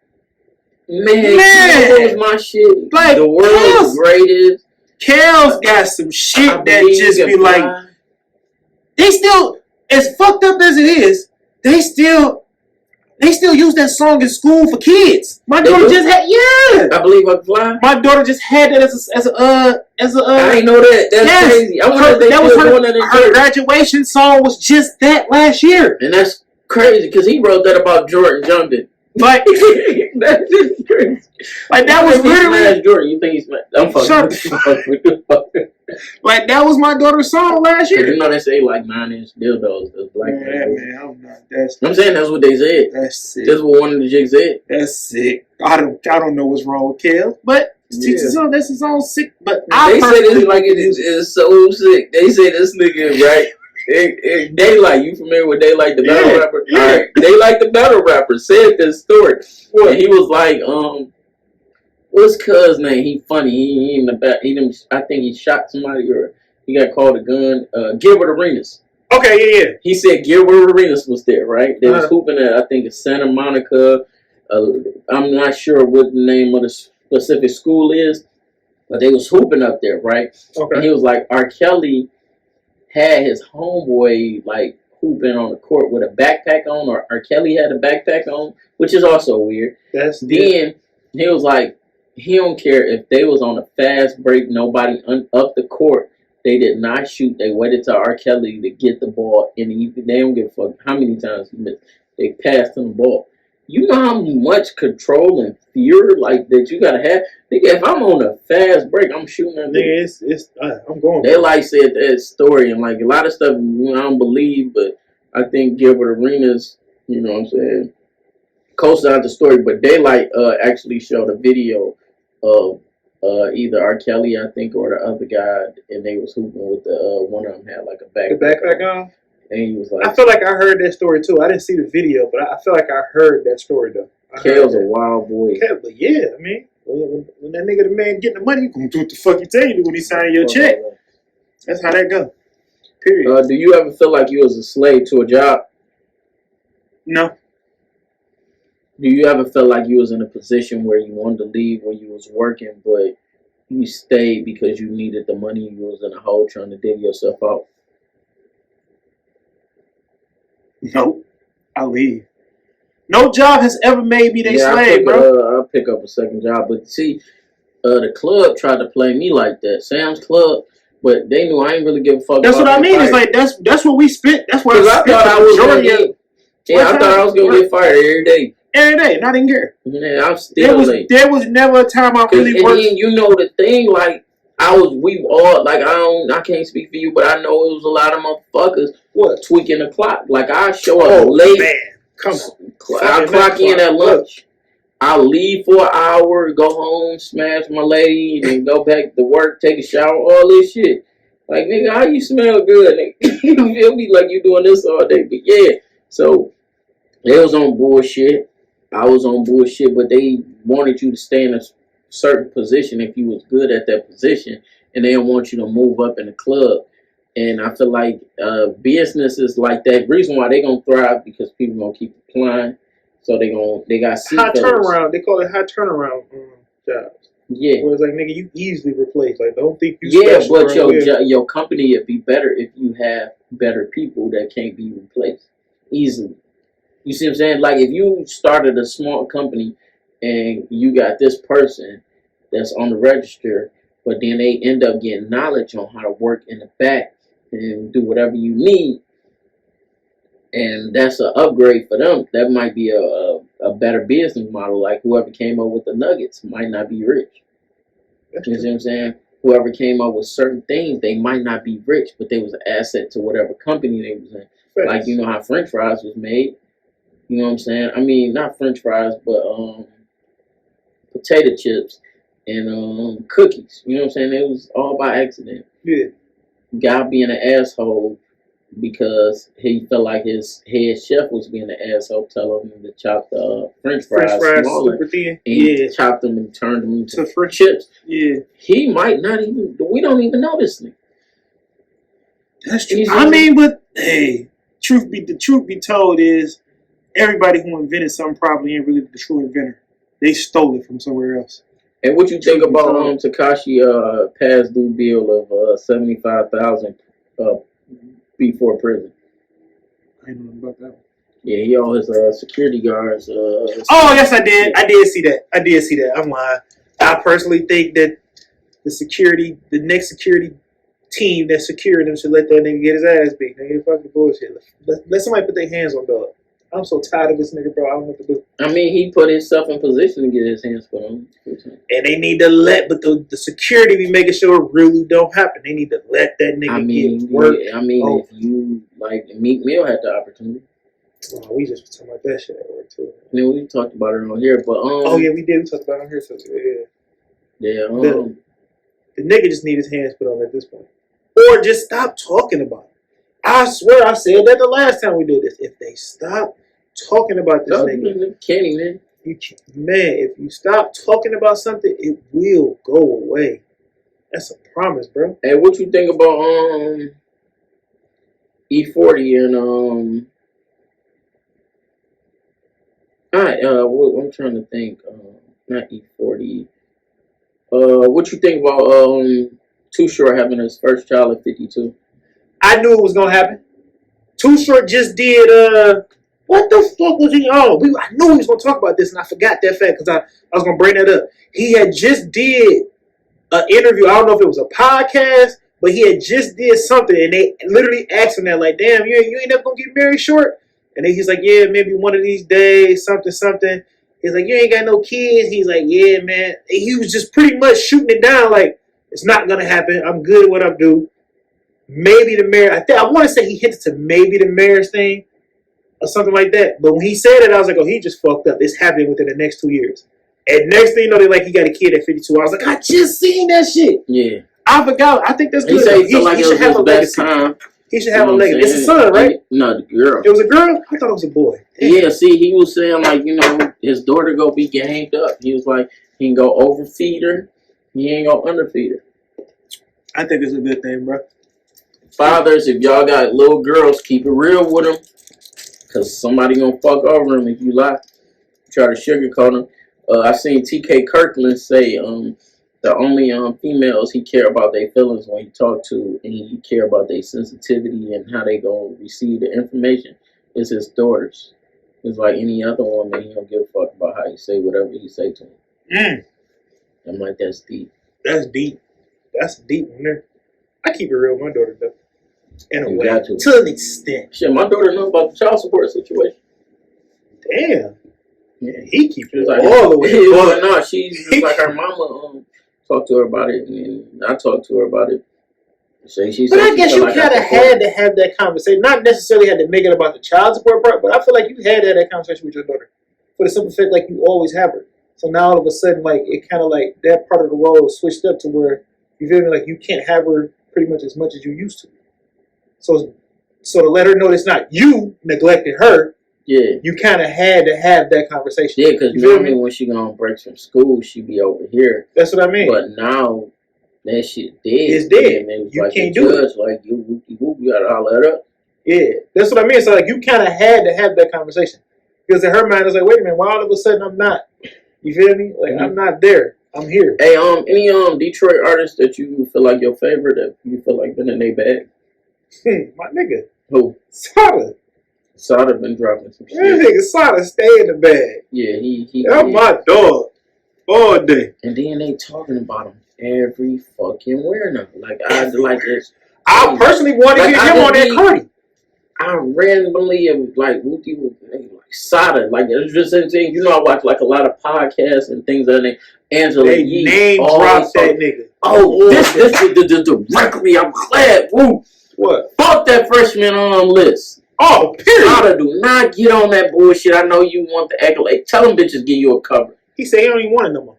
[SPEAKER 1] Man, that was my shit.
[SPEAKER 2] Like,
[SPEAKER 1] the world's greatest.
[SPEAKER 2] Kel's got some shit that just be like, they still, as fucked up as it is, they still use that song in school for kids. My daughter just had,
[SPEAKER 1] I believe I fly.
[SPEAKER 2] My daughter just had that as a
[SPEAKER 1] I didn't know that. That's crazy. I wonder if they still doing that in
[SPEAKER 2] her graduation song was just that last year.
[SPEAKER 1] And that's crazy because he wrote that about Jordan jumping.
[SPEAKER 2] Like,
[SPEAKER 1] that's just crazy.
[SPEAKER 2] Like, that was literally
[SPEAKER 1] Jordan. You think he's mad? I'm fucking.
[SPEAKER 2] Like, that was my daughter's song last year.
[SPEAKER 1] You know they say like 9-inch dildos. Black
[SPEAKER 2] man, I'm not.
[SPEAKER 1] I'm saying that's what they said.
[SPEAKER 2] That's sick.
[SPEAKER 1] That's what one of the jigs said.
[SPEAKER 2] That's sick. I don't know what's wrong with Kel, but this is all sick. But
[SPEAKER 1] they say this like it is so sick. They say this nigga right. Daylight, you familiar with Daylight, the battle rapper?
[SPEAKER 2] Yeah.
[SPEAKER 1] All right. Daylight, the battle rapper, said this story. And he was like, What's cuz name? He funny. He in the back. I think he shot somebody or he got called a gun. Gilbert Arenas.
[SPEAKER 2] Okay, yeah.
[SPEAKER 1] He said Gilbert Arenas was there, right? They was hooping at, I think it's Santa Monica. I'm not sure what the name of the specific school is, but they was hooping up there, right?
[SPEAKER 2] Okay.
[SPEAKER 1] And he was like, R. Kelly had his homeboy like hooping on the court with a backpack on, or R. Kelly had a backpack on, which is also weird. Then he was like, he don't care if they was on a fast break, nobody up the court. They did not shoot. They waited till R. Kelly to get the ball, and they don't give a fuck how many times he missed. They passed him the ball. You know how much control and fear like that you gotta have. Nigga, if I'm on a fast break, I'm shooting that nigga.
[SPEAKER 2] I'm going.
[SPEAKER 1] They like said that story and like a lot of stuff I don't believe, but I think Gilbert Arenas, you know what I'm saying, co-signed the story. But they like actually showed a video of either R. Kelly, I think, or the other guy, and they was hooping with the one of them had like a backpack
[SPEAKER 2] on.
[SPEAKER 1] And he was like,
[SPEAKER 2] I feel like I heard that story too. I didn't see the video, but I feel like I heard that story though.
[SPEAKER 1] Kale's a wild boy.
[SPEAKER 2] Kale, but yeah, I mean, when that nigga, the man getting the money, you gonna do what the fuck he tell you to when he sign your check. That's how that go. Period.
[SPEAKER 1] Do you ever feel like you was a slave to a job?
[SPEAKER 2] No.
[SPEAKER 1] Do you ever feel like you was in a position where you wanted to leave where you was working, but you stayed because you needed the money? You was in a hole trying to dig yourself out.
[SPEAKER 2] Nope. I'll leave. No job has ever made me their slave,
[SPEAKER 1] bro. I'll pick up a second job. But see, the club tried to play me like that. Sam's Club. But they knew I ain't really give a fuck.
[SPEAKER 2] That's what I mean. It's like that's what we spent. That's what I
[SPEAKER 1] thought I was gonna get. Yeah, I thought I was gonna get fired every day.
[SPEAKER 2] Every day, not in here.
[SPEAKER 1] Yeah, I'm still late.
[SPEAKER 2] There was never a time I really worked.
[SPEAKER 1] And you know the thing, like we all like I can't speak for you, but I know it was a lot of motherfuckers tweaking the clock. Like I show up late. Man.
[SPEAKER 2] Come on.
[SPEAKER 1] I clock in at lunch. I leave for an hour, go home, smash my lady, and then go back to work, take a shower, all this shit. Like, nigga, how you smell good, nigga? You feel me like you doing this all day? But yeah, so they was on bullshit. I was on bullshit, but they wanted you to stay in a certain position if you was good at that position, and they don't want you to move up in the club. And I feel like businesses like that, reason why they gonna thrive because people gonna keep applying. So they got
[SPEAKER 2] high turnaround. They call it high turnaround jobs.
[SPEAKER 1] Yeah.
[SPEAKER 2] Where it's like, nigga, you easily replace. Like, don't think you.
[SPEAKER 1] Yeah, but your company would be better if you have better people that can't be replaced easily. You see what I'm saying? Like if you started a small company and you got this person that's on the register, but then they end up getting knowledge on how to work in the back and do whatever you need, and that's an upgrade for them. That might be a better business model. Like whoever came up with the nuggets might not be rich. You see what I'm saying? Whoever came up with certain things, they might not be rich, but they was an asset to whatever company they was in. Right. Like you know how French fries was made. You know what I'm saying? I mean, not French fries, but potato chips and cookies. You know what I'm saying? It was all by accident.
[SPEAKER 2] Yeah.
[SPEAKER 1] Guy being an asshole because he felt like his head chef was being an asshole, telling him to chop the French fries smaller, super thin. And he chopped them and turned them into French chips. Yeah, he might not even. We don't even know this thing.
[SPEAKER 2] That's true. I mean, but hey, the truth be told is everybody who invented something probably ain't really the true inventor. They stole it from somewhere else.
[SPEAKER 1] And what you think about Tekashi past due bill of $75,000 before prison?
[SPEAKER 2] I didn't know about that one.
[SPEAKER 1] Yeah, he all his security guards.
[SPEAKER 2] Oh yes, I did. Yeah. I did see that. I'm lying. I personally think that the next security team that's securing them should let that nigga get his ass beat. They ain't fucking bullshit. Let somebody put their hands on dog. I'm so tired of this nigga, bro. I don't know what to do.
[SPEAKER 1] I mean, he put himself in position to get his hands put on.
[SPEAKER 2] And they need to but the security be making sure it really don't happen. They need to let that nigga get work.
[SPEAKER 1] If you, like, Meek Mill had the opportunity.
[SPEAKER 2] Oh, we just was talking about that shit at work, too.
[SPEAKER 1] I mean, we talked about it on here, but,
[SPEAKER 2] oh, yeah, we did. We talked about it on here, so, yeah.
[SPEAKER 1] Yeah,
[SPEAKER 2] the nigga just need his hands put on at this point. Or just stop talking about it. I swear I said that the last time we did this. If they stop talking about this nigga.
[SPEAKER 1] Kenny, man.
[SPEAKER 2] if you stop talking about something, it will go away. That's a promise, bro.
[SPEAKER 1] Hey, what you think about E40 and I'm trying to think. Not E40. What you think about Too Short having his first child at 52?
[SPEAKER 2] I knew it was gonna happen. Too Short just did what the fuck was he on? I knew he was gonna talk about this, and I forgot that fact because I was gonna bring that up. He had just did an interview. I don't know if it was a podcast, but he had just did something, and they literally asked him that, like, "Damn, you ain't never gonna get married, Short?" And then he's like, "Yeah, maybe one of these days, something." He's like, "You ain't got no kids." He's like, "Yeah, man." And he was just pretty much shooting it down, like, "It's not gonna happen. I'm good at what I do. Maybe the marriage." I want to say he hinted to maybe the marriage thing or something like that. But when he said it, I was like, "Oh, he just fucked up. It's happening within the next 2 years." And next thing you know, they like he got a kid at 52. I was like, I just seen that shit.
[SPEAKER 1] Yeah,
[SPEAKER 2] I forgot. I think that's good.
[SPEAKER 1] He said he felt like
[SPEAKER 2] he
[SPEAKER 1] it was
[SPEAKER 2] should have
[SPEAKER 1] his
[SPEAKER 2] a
[SPEAKER 1] best
[SPEAKER 2] legacy.
[SPEAKER 1] time.
[SPEAKER 2] He should have a legacy. It's a son, right?
[SPEAKER 1] No, the girl.
[SPEAKER 2] It was a girl? I thought it was a boy. Damn.
[SPEAKER 1] Yeah, see, he was saying, like, you know, his daughter go be gamed up. He was like, he can go overfeed her. He ain't gonna underfeed her.
[SPEAKER 2] I think it's a good thing, bro.
[SPEAKER 1] Fathers, if y'all got little girls, keep it real with them. Because somebody gonna fuck over them if you lie. Try to sugarcoat them. I seen TK Kirkland say, the only females he care about their feelings when he talk to, and he care about their sensitivity and how they gonna receive the information is his daughters. It's like any other woman, he don't give a fuck about how he say whatever he say to him. I'm like, that's deep.
[SPEAKER 2] That's deep. That's deep in there. I keep it real with my daughter though. In a way.
[SPEAKER 1] To
[SPEAKER 2] an extent.
[SPEAKER 1] Shit, my daughter knows about the child support situation.
[SPEAKER 2] Damn. Yeah, he keeps it
[SPEAKER 1] like,
[SPEAKER 2] all the way.
[SPEAKER 1] Well, no, she's like her mama talked to her about it, and I talked to her about it.
[SPEAKER 2] But I guess you kind of had to have that conversation. Not necessarily had to make it about the child support part, but I feel like you had to have that conversation with your daughter. For the simple fact, like, you always have her. So now all of a sudden, like, it kind of like that part of the role switched up to where, you feel me, like, you can't have her pretty much as much as you used to. So to let her know it's not you neglecting her,
[SPEAKER 1] yeah,
[SPEAKER 2] you kind of had to have that conversation.
[SPEAKER 1] Yeah, because normally when she gonna break from school, she be over here.
[SPEAKER 2] That's what I mean.
[SPEAKER 1] But now that shit dead.
[SPEAKER 2] It's dead.
[SPEAKER 1] And
[SPEAKER 2] you
[SPEAKER 1] like
[SPEAKER 2] can't do
[SPEAKER 1] judge,
[SPEAKER 2] it.
[SPEAKER 1] Like you gotta holler it up.
[SPEAKER 2] Yeah, that's what I mean. So like you kind of had to have that conversation because in her mind it's like, wait a minute, why all of a sudden I'm not? You feel me? Like I'm not there. I'm here.
[SPEAKER 1] Hey, any Detroit artists that you feel like your favorite that you feel like been in their bag?
[SPEAKER 2] My nigga.
[SPEAKER 1] Who? Sada been dropping some shit.
[SPEAKER 2] That nigga Sada stay in the bag.
[SPEAKER 1] Yeah, he
[SPEAKER 2] that's my dog. All day.
[SPEAKER 1] And then they talking about him every fucking where now. Like I like it.
[SPEAKER 2] I personally want to hear him on that Cardi.
[SPEAKER 1] I randomly am like Wookie with like Sada. Like it's just anything. You know, I watch like a lot of podcasts and things that they Angela
[SPEAKER 2] they
[SPEAKER 1] Yee,
[SPEAKER 2] name drop that nigga.
[SPEAKER 1] Oh, this directly. I'm glad. Woo.
[SPEAKER 2] What?
[SPEAKER 1] Fuck that freshman list.
[SPEAKER 2] Oh, period.
[SPEAKER 1] Sada, do not get on that bullshit. I know you want the accolade. Tell them bitches give you a cover.
[SPEAKER 2] He said he don't even want it no more.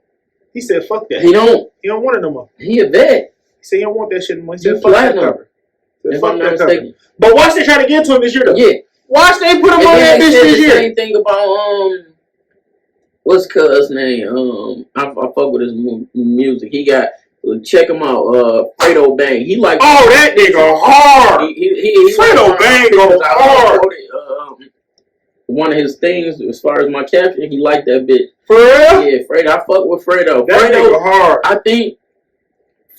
[SPEAKER 2] He said fuck that.
[SPEAKER 1] He don't want
[SPEAKER 2] it no more.
[SPEAKER 1] He a vet.
[SPEAKER 2] He said he don't want that shit no more. He said
[SPEAKER 1] fuck
[SPEAKER 2] that cover.
[SPEAKER 1] If I'm not mistaken.
[SPEAKER 2] But watch they try to get to him this year though.
[SPEAKER 1] Yeah.
[SPEAKER 2] Watch they put him on that bitch this year.
[SPEAKER 1] Same thing about what's cuz name? I fuck with his music. He got check him out. Fredo Bang. He like
[SPEAKER 2] that nigga hard.
[SPEAKER 1] He
[SPEAKER 2] Fredo Bang go hard.
[SPEAKER 1] One of his things as far as my caption, he liked that bitch.
[SPEAKER 2] For real?
[SPEAKER 1] Yeah, Fredo. I fuck with Fredo.
[SPEAKER 2] That nigga hard.
[SPEAKER 1] I think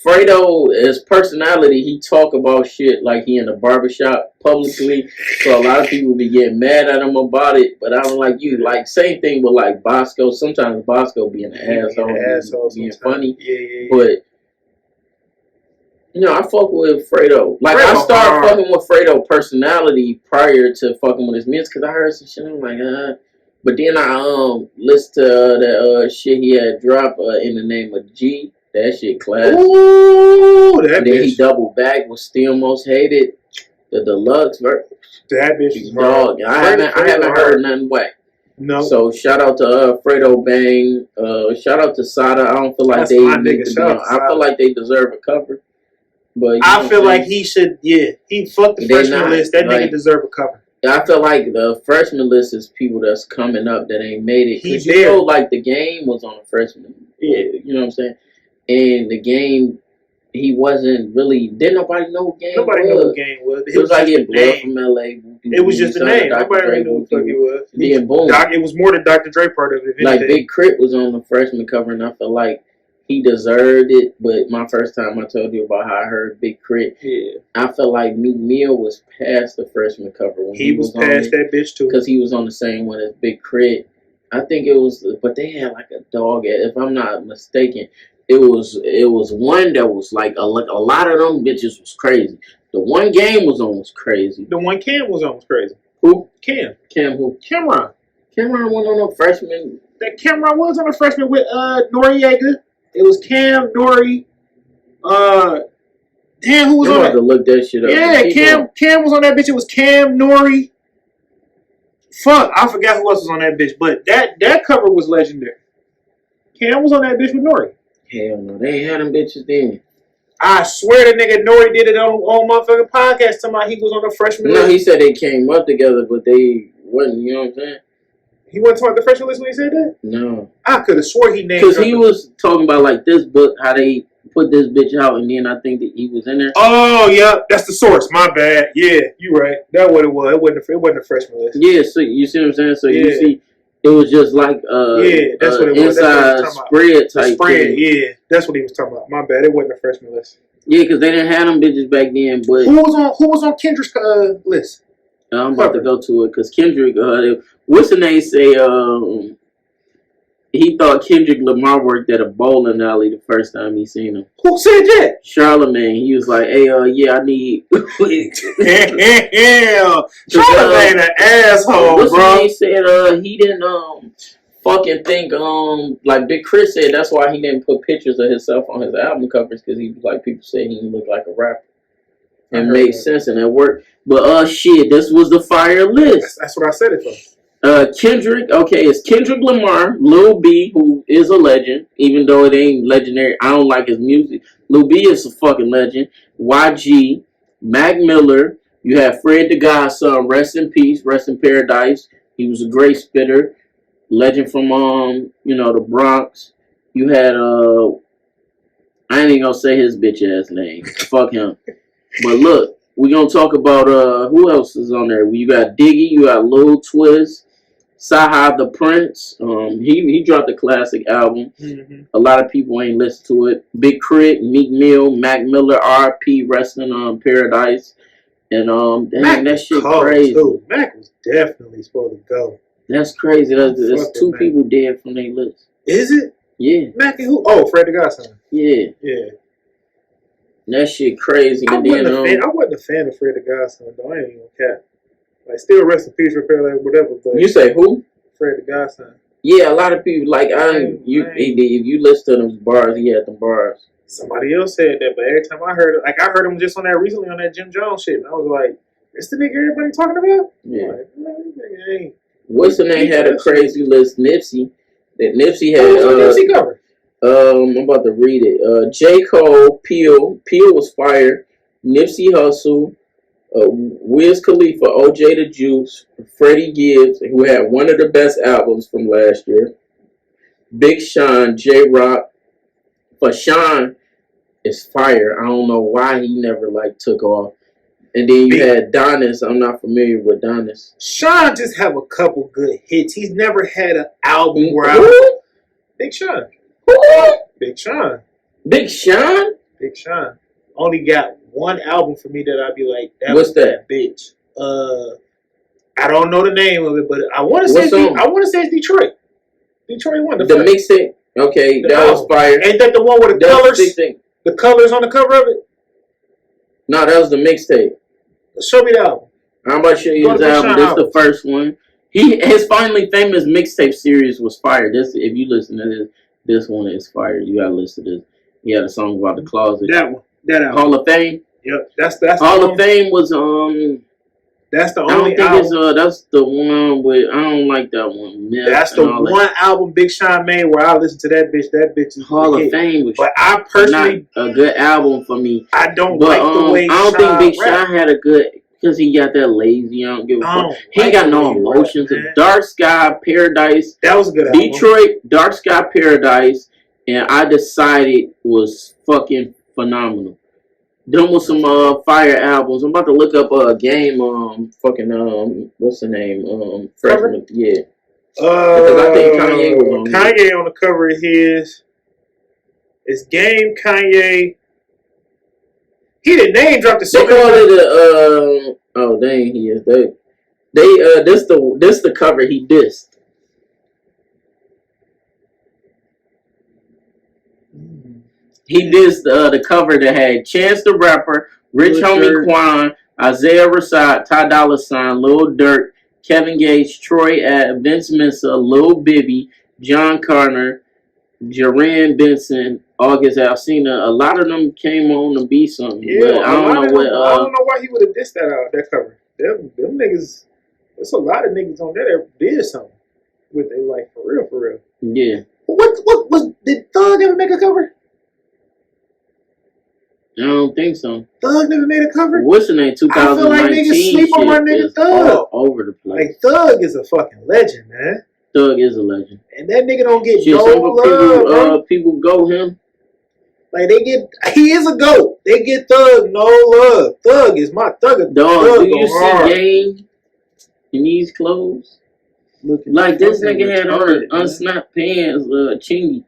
[SPEAKER 1] Fredo, his personality, he talk about shit like he in a barbershop publicly. So a lot of people be getting mad at him about it. But I don't like you. Like, same thing with like Bosco. Sometimes Bosco being an asshole. Being funny.
[SPEAKER 2] Yeah.
[SPEAKER 1] But, you know, I fuck with Fredo. Like, I started fucking with Fredo personality prior to fucking with his music. Because I heard some shit. I'm like, But then I listened to that shit he had dropped in the name of G. That shit classic.
[SPEAKER 2] Ooh, that
[SPEAKER 1] and then he doubled back with Still Most Hated, the deluxe version.
[SPEAKER 2] That bitch is
[SPEAKER 1] dog. I haven't heard nothing whack.
[SPEAKER 2] No.
[SPEAKER 1] So shout out to Fredo Bang. Shout out to Sada. I don't feel like
[SPEAKER 2] that's
[SPEAKER 1] they need to be on. I feel like they deserve a cover. But
[SPEAKER 2] I feel like he should. Yeah, he fucked the freshman list. That nigga deserve a cover.
[SPEAKER 1] I feel like the freshman list is people that's coming up that ain't made it. Because you know, like the game was on the freshman. Yeah. You know what I'm saying? And the game, he wasn't really. Didn't nobody know what game
[SPEAKER 2] Nobody
[SPEAKER 1] was.
[SPEAKER 2] knew what game was.
[SPEAKER 1] It was like getting blood from LA.
[SPEAKER 2] It was just the name. Nobody knew what the fuck it was.
[SPEAKER 1] Then boom.
[SPEAKER 2] It was more the Dr. Dre part of it.
[SPEAKER 1] Like Big Crit was on the freshman cover, and I feel like he deserved it. But my first time I told you about how I heard Big Crit. Yeah. I felt like Meek Mill was past the freshman cover when he was past
[SPEAKER 2] that bitch too.
[SPEAKER 1] Because he was on the same one as Big Crit. I think it was, but they had like a dog. If I'm not mistaken, it was one that was like a lot of them bitches was crazy. The one Game was on was crazy.
[SPEAKER 2] The one Cam was on was crazy.
[SPEAKER 1] Who?
[SPEAKER 2] Cam
[SPEAKER 1] who?
[SPEAKER 2] Cameron.
[SPEAKER 1] Cameron went on a freshman.
[SPEAKER 2] That Cameron was on a freshman with Noriega. It was Cam, Nori. Damn, who was on that?
[SPEAKER 1] To look that shit up.
[SPEAKER 2] Yeah, Cam was on that bitch. It was Cam, Nori. Fuck, I forgot who else was on that bitch, but that cover was legendary. Cam was on that bitch with Nori.
[SPEAKER 1] Hell no, they ain't had them bitches then.
[SPEAKER 2] I swear the nigga Nori did it on motherfucking podcast. Somebody he was on the freshman list.
[SPEAKER 1] No, he said they came up together, but they wasn't. You know what I'm saying?
[SPEAKER 2] He wasn't talking about the freshman list when he said that?
[SPEAKER 1] No.
[SPEAKER 2] I could have swore he named.
[SPEAKER 1] Because he was talking about like this book, how they put this bitch out, and then I think that he was in there.
[SPEAKER 2] Oh yeah, that's the source. My bad. Yeah, you right. That's what it was. It wasn't a freshman list.
[SPEAKER 1] Yeah, so you see what I'm saying? So you see, it was just like
[SPEAKER 2] that's what it was.
[SPEAKER 1] Inside spread type thing.
[SPEAKER 2] Yeah, that's what he was talking about. My bad. It wasn't a freshman list.
[SPEAKER 1] Yeah, because they didn't have them bitches back then. But
[SPEAKER 2] who was on Kendrick's list?
[SPEAKER 1] I'm about to go to it because Kendrick. What's the name? Say he thought Kendrick Lamar worked at a bowling alley the first time he seen him.
[SPEAKER 2] Who said that?
[SPEAKER 1] Charlamagne. He was like, "Hey, yeah, I need."
[SPEAKER 2] Hell, Charlamagne an asshole,
[SPEAKER 1] what's
[SPEAKER 2] bro.
[SPEAKER 1] He said he didn't fucking think like Big Chris said that's why he didn't put pictures of himself on his album covers because he was like people say he looked like a rapper. And made sense and it worked. But shit, this was the fire list.
[SPEAKER 2] That's what I said it for.
[SPEAKER 1] Kendrick, okay, it's Kendrick Lamar, Lil B, who is a legend, even though it ain't legendary. I don't like his music. Lil B is a fucking legend. YG, Mac Miller, you have Fred the Godson, rest in peace, rest in paradise. He was a great spitter, legend from the Bronx. You had I ain't even gonna say his bitch ass name. Fuck him. But look, we're gonna talk about who else is on there. You got Diggy, you got Lil Twist, Saha the Prince. He dropped a classic album. Mm-hmm. A lot of people ain't listened to it. Big Crit, Meek Mill, Mac Miller, R.P. Resting on Paradise, and dang, that shit crazy.
[SPEAKER 2] Too. Mac was definitely supposed to go.
[SPEAKER 1] That's crazy. There's two people dead from their list.
[SPEAKER 2] Is it?
[SPEAKER 1] Yeah.
[SPEAKER 2] Mac and who? Oh, Fred the Godson.
[SPEAKER 1] Yeah.
[SPEAKER 2] Yeah.
[SPEAKER 1] That shit crazy.
[SPEAKER 2] I wasn't a fan of Fred the Godson, though. I ain't even cap. Like, still rest in peace, repair, like, whatever. But
[SPEAKER 1] you say who?
[SPEAKER 2] Fred the Godson.
[SPEAKER 1] Yeah, a lot of people like if you listen to them bars, he had them bars.
[SPEAKER 2] Somebody else said that, but every time I heard it, like I heard him just on that recently on that Jim Jones shit, and I was like, "This the nigga everybody talking about?"
[SPEAKER 1] Yeah.
[SPEAKER 2] Like, nigga ain't.
[SPEAKER 1] What's the name? Had a crazy list. Nipsey. That Nipsey had.
[SPEAKER 2] Nipsey cover.
[SPEAKER 1] I'm about to read it. J. Cole, Peel was fire. Nipsey Hussle, Wiz Khalifa, OJ the Juice, Freddie Gibbs, who had one of the best albums from last year. Big Sean, J. Rock. But Sean is fire. I don't know why he never took off. And then you had Donis. I'm not familiar with Donis.
[SPEAKER 2] Sean just have a couple good hits. He's never had an album where Big Sean. Big Sean.
[SPEAKER 1] Big Sean?
[SPEAKER 2] Big Sean. Only got one album for me that I'd be like,
[SPEAKER 1] what's that?
[SPEAKER 2] Bitch. I don't know the name of it, but I want to say it's Detroit. Detroit won the
[SPEAKER 1] mixtape. Okay, that was fire.
[SPEAKER 2] Ain't that the one with the colors? The colors on the cover of it?
[SPEAKER 1] No, that was the mixtape.
[SPEAKER 2] Show me the album.
[SPEAKER 1] I'm about to show you his album. This is the first one. His Finally Famous mixtape series was fire. This, if you listen to this one is fire. You gotta listen to this. He had a song about the closet.
[SPEAKER 2] That one. That album.
[SPEAKER 1] Hall of Fame.
[SPEAKER 2] Yep. That's
[SPEAKER 1] Hall of Fame was
[SPEAKER 2] That's the only album.
[SPEAKER 1] I don't think that's the one with. I don't like that one.
[SPEAKER 2] That's the one album Big Sean made where I listen to that bitch. That bitch is
[SPEAKER 1] Hall of Fame.
[SPEAKER 2] But I personally
[SPEAKER 1] not a good album for me.
[SPEAKER 2] I don't like the way.
[SPEAKER 1] I don't think Big Sean had a good Because he got that lazy, I don't give a fuck. He
[SPEAKER 2] like
[SPEAKER 1] ain't got no emotions. Dark Sky Paradise.
[SPEAKER 2] That was a good
[SPEAKER 1] Detroit,
[SPEAKER 2] album.
[SPEAKER 1] Dark Sky Paradise, and I Decided was fucking phenomenal. Them was some fire albums. I'm about to look up a game. What's the name? Freshman. Yeah. I think Kanye was on
[SPEAKER 2] Kanye on the cover of his. It's Game Kanye. He didn't name drop the
[SPEAKER 1] They call it oh dang, he is this the cover he dissed. He dissed the cover that had Chance the Rapper, Rich Homie Quan, Isaiah Rashad, Ty Dolla $ign, Lil Durk, Kevin Gates, Troy Ave, Vince Mensa, Lil Bibby, John Carter, Jaran Benson, August Alsina. A lot of them came on to be something.
[SPEAKER 2] Yeah,
[SPEAKER 1] but I don't
[SPEAKER 2] know why he would have dissed that cover. Them niggas. There's a lot of niggas on there that did something with it, like for real.
[SPEAKER 1] Yeah.
[SPEAKER 2] What was did Thug ever make a cover?
[SPEAKER 1] I don't think so.
[SPEAKER 2] Thug never made a cover.
[SPEAKER 1] What's the name? 2019. I feel like niggas sleep on my nigga
[SPEAKER 2] Thug.
[SPEAKER 1] All over the place.
[SPEAKER 2] Like Thug is a fucking legend, man.
[SPEAKER 1] Thug is a legend.
[SPEAKER 2] And that nigga don't get no love.
[SPEAKER 1] People go him.
[SPEAKER 2] Like he is a GOAT. They get Thug no love. Thug is my Thug.
[SPEAKER 1] Dog, do you see Game in these clothes? Like this nigga had on unsnapped pants, Chingy.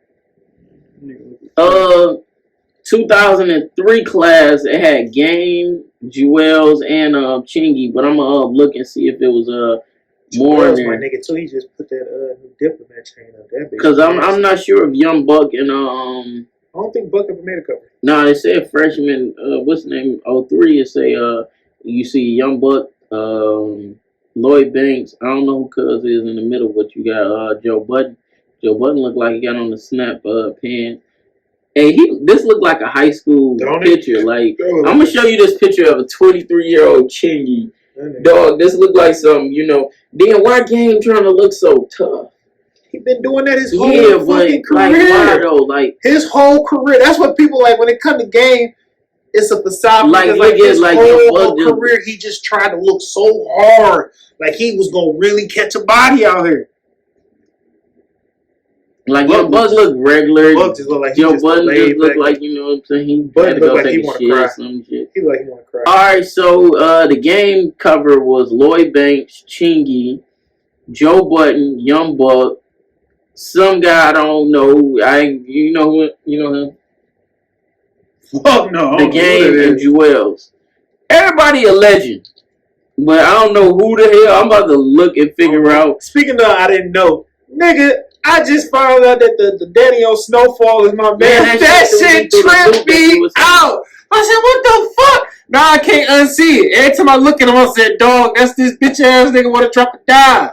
[SPEAKER 1] 2003 class, it had Game, Jewels, and Chingy, but I'm gonna look and see if it was more in there.
[SPEAKER 2] My nigga too. He just put that new diplomat chain up that bitch.
[SPEAKER 1] Because I'm not sure if Young Buck and
[SPEAKER 2] I don't think Buck ever made a cover.
[SPEAKER 1] No, it said freshman. What's the name? 03. It say you see Young Buck, Lloyd Banks. I don't know who Cuz is in the middle, but you got Joe Budden. Joe Budden looked like he got on the snap pan. Hey, this looked like a high school picture. Like, I'm gonna show you this picture of a 23-year-old Chingy. Dog, this looked like some, Then why Game trying to look so tough?
[SPEAKER 2] He been doing that his whole fucking career.
[SPEAKER 1] Like, why though? Like
[SPEAKER 2] his whole career. That's what people like when it comes to Game. It's a facade.
[SPEAKER 1] Like
[SPEAKER 2] his whole career, he just tried to look so hard, like he was gonna really catch a body out here.
[SPEAKER 1] Like Young Buck look regular.
[SPEAKER 2] Buck just look like he
[SPEAKER 1] just look like, you know what I'm saying? He had to go take a shit or some shit.
[SPEAKER 2] He look like he wanna cry.
[SPEAKER 1] Alright, so the Game cover was Lloyd Banks, Chingy, Joe Budden, Young Buck, some guy I don't know. You know him?
[SPEAKER 2] Fuck no.
[SPEAKER 1] The Game and Jewels. Everybody a legend. But I don't know who the hell. I'm about to look and figure out.
[SPEAKER 2] Speaking of I didn't know. Nigga, I just found out that the daddy on Snowfall is my man. That shit tripped me out. I said, what the fuck? Now I can't unsee it. Every time I look at him, I said, dog, that's this bitch ass nigga want to drop a dive.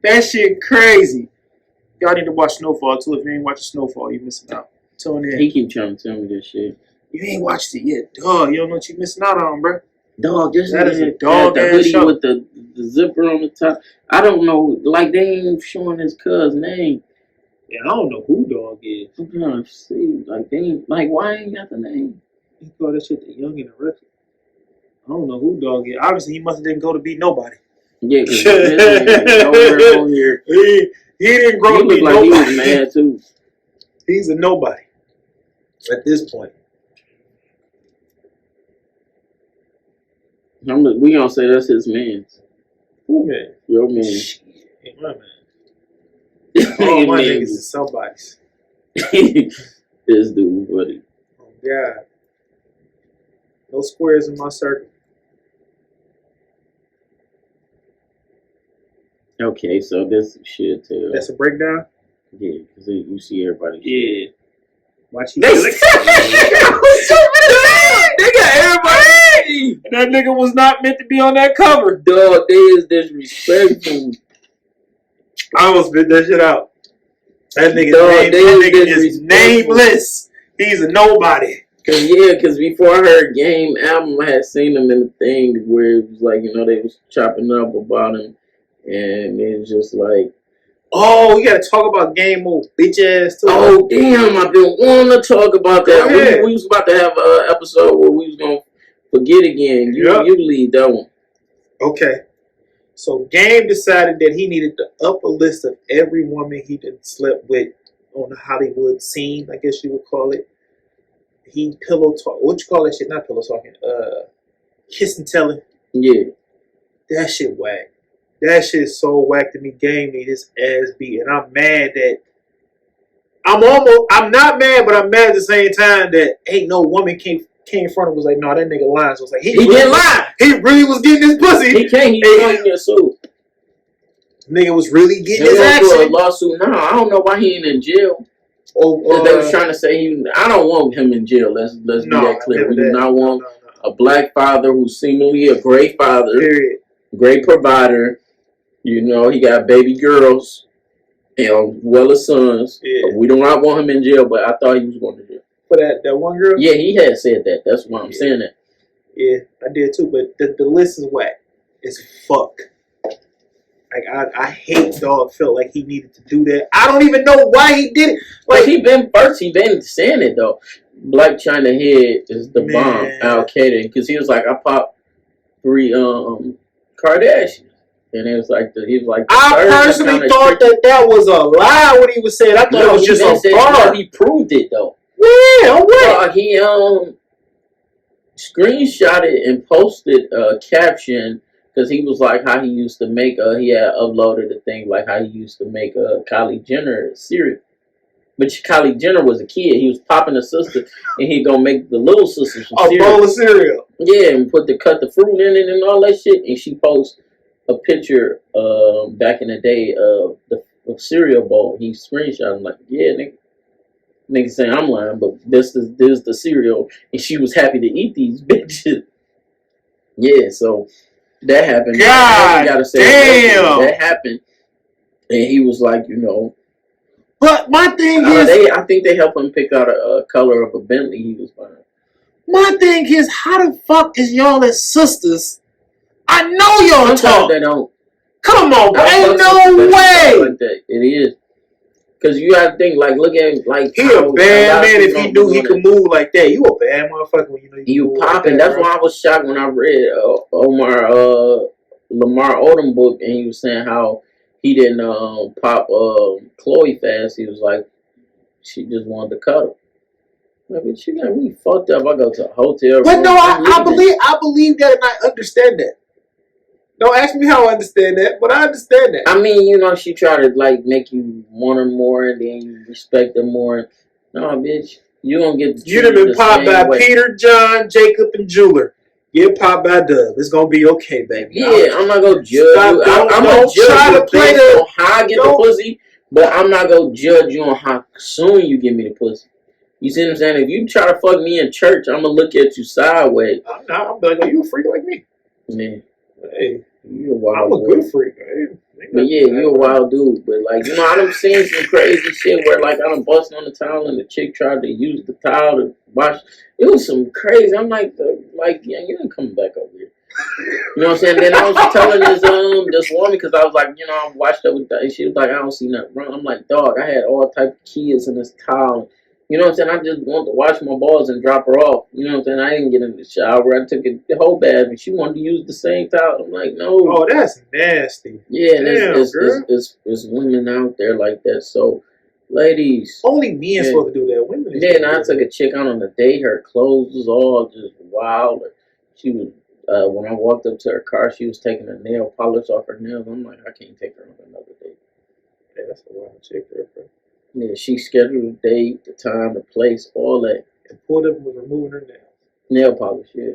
[SPEAKER 2] That shit crazy. Y'all need to watch Snowfall too. If you ain't watching Snowfall, you missing out. Tune in.
[SPEAKER 1] He keep trying to tell me this shit.
[SPEAKER 2] You ain't watched it yet. Dog, you don't know what you missing out on, bro.
[SPEAKER 1] Dog, this
[SPEAKER 2] that is a dog
[SPEAKER 1] the hoodie show. With the zipper on the top. I don't know. Like, they ain't showing his cuz name.
[SPEAKER 2] Yeah, I don't know who dog is.
[SPEAKER 1] I'm trying to see. Like, they ain't, like, why ain't got the name?
[SPEAKER 2] He called that shit the Young and the Wrestler. I don't know who dog is. Obviously, he must have didn't go to beat nobody.
[SPEAKER 1] Yeah, because nowhere on here.
[SPEAKER 2] He didn't grow to beat nobody.
[SPEAKER 1] He was mad, too.
[SPEAKER 2] He's a nobody at this point.
[SPEAKER 1] We gonna say that's his man's.
[SPEAKER 2] Who man?
[SPEAKER 1] Your man.
[SPEAKER 2] Shit, my man. All my niggas is somebody's.
[SPEAKER 1] This dude, buddy.
[SPEAKER 2] Oh God. No squares in my circle.
[SPEAKER 1] Okay, so this shit too.
[SPEAKER 2] That's a breakdown?
[SPEAKER 1] Yeah, because you see everybody.
[SPEAKER 2] Yeah. Watch he
[SPEAKER 1] they got everybody.
[SPEAKER 2] That nigga was not meant to be on that cover.
[SPEAKER 1] Dog, they is disrespectful.
[SPEAKER 2] I almost spit that shit out. That nigga is nameless. He's a nobody.
[SPEAKER 1] Cause before I heard Game album, I had seen him in the thing where it was like, they was chopping up about him, and it's just like,
[SPEAKER 2] oh, we gotta talk about Game Move, bitch ass too.
[SPEAKER 1] Oh damn, I've been wanting to talk about that. We was about to have an episode where we was gonna forget again. You lead that one.
[SPEAKER 2] Okay. So Game decided that he needed to up a list of every woman he done slept with on the Hollywood scene, I guess you would call it. He pillow talk. What you call that shit? Not pillow talking. Kiss and telling.
[SPEAKER 1] Yeah.
[SPEAKER 2] That shit whack. That shit is so whack to me. Game need his ass beat, and I'm mad that I'm not mad, but I'm mad at the same time that ain't no woman came in front of him was like, no, that nigga lying. So it's like he
[SPEAKER 1] didn't lie.
[SPEAKER 2] He really was getting his pussy.
[SPEAKER 1] He can't. He can't get sued.
[SPEAKER 2] Nigga was really getting his
[SPEAKER 1] action.
[SPEAKER 2] action.
[SPEAKER 1] A lawsuit now. I don't know why he ain't in jail.
[SPEAKER 2] Oh,
[SPEAKER 1] they was trying to say he. I don't want him in jail. Let's be that clear. We do not want a black father who's seemingly a great father,
[SPEAKER 2] period.
[SPEAKER 1] Great provider. You know, he got baby girls, well as sons.
[SPEAKER 2] Yeah.
[SPEAKER 1] We do not want him in jail, but I thought he was going to jail.
[SPEAKER 2] For that one girl?
[SPEAKER 1] Yeah, he had said that. That's why I'm saying that.
[SPEAKER 2] Yeah, I did too, but the list is whack. It's fuck. Like I hate dog felt like he needed to do that. I don't even know why he did it. Like
[SPEAKER 1] he been saying it though. Black China Head is the bomb, Al Qaeda, because he was like, I popped 3 Kardashians. And it was like he was like.
[SPEAKER 2] I personally thought that was a lie when he was saying. I thought it was just a bar.
[SPEAKER 1] He proved it though.
[SPEAKER 2] Yeah, what?
[SPEAKER 1] He screenshot it and posted a caption because he was like how he used to make. He had uploaded a thing like how he used to make Kylie Jenner cereal. But Kylie Jenner was a kid. He was popping a sister, and he gonna make the little sister some cereal.
[SPEAKER 2] Bowl of cereal.
[SPEAKER 1] Yeah, and cut the fruit in it and all that shit. And she posts a picture back in the day of the cereal bowl. He screenshot. I'm like, yeah, nigga saying I'm lying, but this is the cereal, and she was happy to eat these bitches. Yeah, so that happened.
[SPEAKER 2] God damn,
[SPEAKER 1] that happened, and he was like, you know.
[SPEAKER 2] But my thing is,
[SPEAKER 1] I think they helped him pick out a color of a Bentley he was buying.
[SPEAKER 2] My thing is, how the fuck is y'all as sisters? I know y'all talk.
[SPEAKER 1] They don't.
[SPEAKER 2] Come on, bro. Ain't no way.
[SPEAKER 1] Like that. It is. Because you gotta think, like, look at, like...
[SPEAKER 2] He a bad man if he knew he could move like that. You a bad motherfucker when you know
[SPEAKER 1] you popping. That's why I was shocked when I read Lamar Odom book, and he was saying how he didn't pop Chloe fast. He was like, she just wanted to cuddle. Like, but you got me fucked up. I go to a hotel room.
[SPEAKER 2] But no, I believe that, and I understand that. Don't ask me how I understand that, but I understand that.
[SPEAKER 1] I mean, you know, she tried to like make you want her more, and then you respect her more. No, bitch, you gonna get.
[SPEAKER 2] You'd have been popped by Peter, John, Jacob, and Jeweler. Get popped by Dub. It's gonna be okay, baby.
[SPEAKER 1] Yeah, I'm not gonna judge you. I'm gonna try to play on how I get the pussy, but I'm not gonna judge you on how soon you give me the pussy. You see what I'm saying? If you try to fuck me in church, I'm gonna look at you sideways.
[SPEAKER 2] I'm like, oh, you a freak like me?
[SPEAKER 1] Yeah.
[SPEAKER 2] Hey,
[SPEAKER 1] you a wild.
[SPEAKER 2] I'm a good freak. Hey,
[SPEAKER 1] but yeah, you a wild dude. But like, you know, I done seen some crazy shit where like I done busted on the towel and the chick tried to use the towel to wash. It was some crazy. I'm like, yeah, you ain't coming back over here. You know what I'm saying? Then I was telling this woman because I was like, you know, I washed up with that. And she was like, I don't see nothing wrong. I'm like, dog, I had all type of kids in this towel. You know what I'm saying? I just wanted to wash my balls and drop her off. You know what I'm saying? I didn't get in the shower. I took the whole bath, and she wanted to use the same towel. I'm like, no.
[SPEAKER 2] Oh, that's nasty.
[SPEAKER 1] Yeah, there's women out there like that. So, ladies.
[SPEAKER 2] Only men supposed to do that. Women.
[SPEAKER 1] Yeah, and I took a chick out on a date. Her clothes was all just wild. She was, when I walked up to her car, she was taking a nail polish off her nails. I'm like, I can't take her on another date.
[SPEAKER 2] Yeah, that's a wild chick, girlfriend.
[SPEAKER 1] Yeah, she scheduled the date, the time, the place, all that.
[SPEAKER 2] And pulled up and was removing her nails.
[SPEAKER 1] Nail polish, yeah.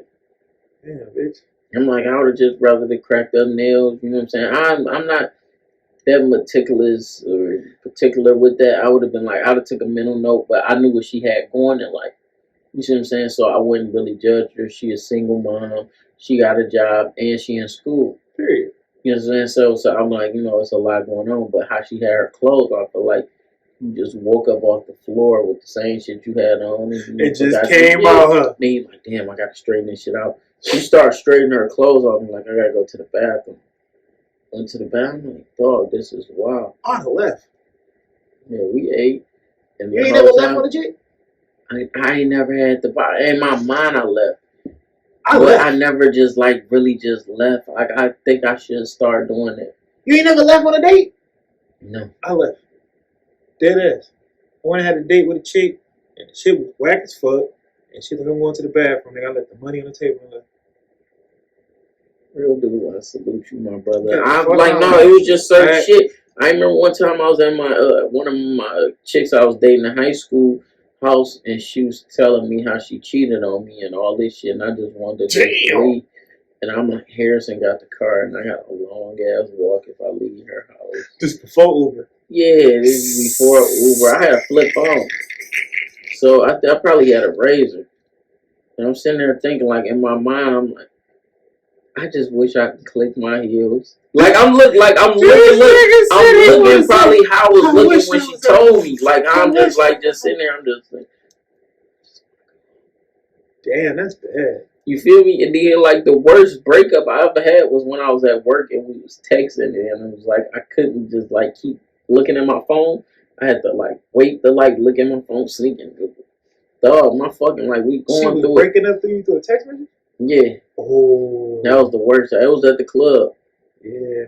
[SPEAKER 2] Damn, bitch.
[SPEAKER 1] I'm like, I would have just rather they cracked up nails. You know what I'm saying? I'm not that meticulous or particular with that. I would have been like, I would have took a mental note, but I knew what she had going in life. You see what I'm saying? So I wouldn't really judge her. She a single mom. She got a job and she in school.
[SPEAKER 2] Period.
[SPEAKER 1] You know what I'm saying? So I'm like, you know, it's a lot going on. But how she had her clothes, I feel like you just woke up off the floor with the same shit you had on. And
[SPEAKER 2] it just came out, huh?
[SPEAKER 1] Then you're like, damn, I got to straighten this shit out. She started straightening her clothes off. I'm like, I got to go to the bathroom. Went to the bathroom. I'm like, dog, this is wild.
[SPEAKER 2] On the left.
[SPEAKER 1] Yeah, we ate. And
[SPEAKER 2] you ain't never left on the chick?
[SPEAKER 1] I ain't never had the body. In my mind, I left. I never just like really just left. Like I think I should start doing it.
[SPEAKER 2] You ain't never left on a date?
[SPEAKER 1] No.
[SPEAKER 2] I left. Dead ass. I went and had a date with a chick, and the chick was whack as fuck. And she was like, I'm going to the bathroom. And I left the money on the table and left.
[SPEAKER 1] Real dude, I salute you, my brother.
[SPEAKER 2] Yeah,
[SPEAKER 1] I'm like, no, it was just certain shit. I remember one time I was at my one of my chicks I was dating in high school house, and she was telling me how she cheated on me and all this shit, and I just wanted to leave. And I'm like, Harrison got the car, and I got a long ass walk if I leave her house.
[SPEAKER 2] Just before Uber.
[SPEAKER 1] Yeah, this is before Uber. I had a flip phone, so I probably had a Razor. And I'm sitting there thinking, like in my mind, I'm like, I just wish I could click my heels. I'm looking probably how I was looking when she told me. Like I'm just sitting there. I'm just like,
[SPEAKER 2] damn, that's bad.
[SPEAKER 1] You feel me? And then like the worst breakup I ever had was when I was at work and we was texting, and it was like I couldn't just like keep looking at my phone. I had to like wait to like look at my phone, sneaking. Dog, my fucking like we going
[SPEAKER 2] she was
[SPEAKER 1] through
[SPEAKER 2] breaking up through you through a text message?
[SPEAKER 1] Yeah.
[SPEAKER 2] Oh.
[SPEAKER 1] That was the worst. It was at the club.
[SPEAKER 2] Yeah.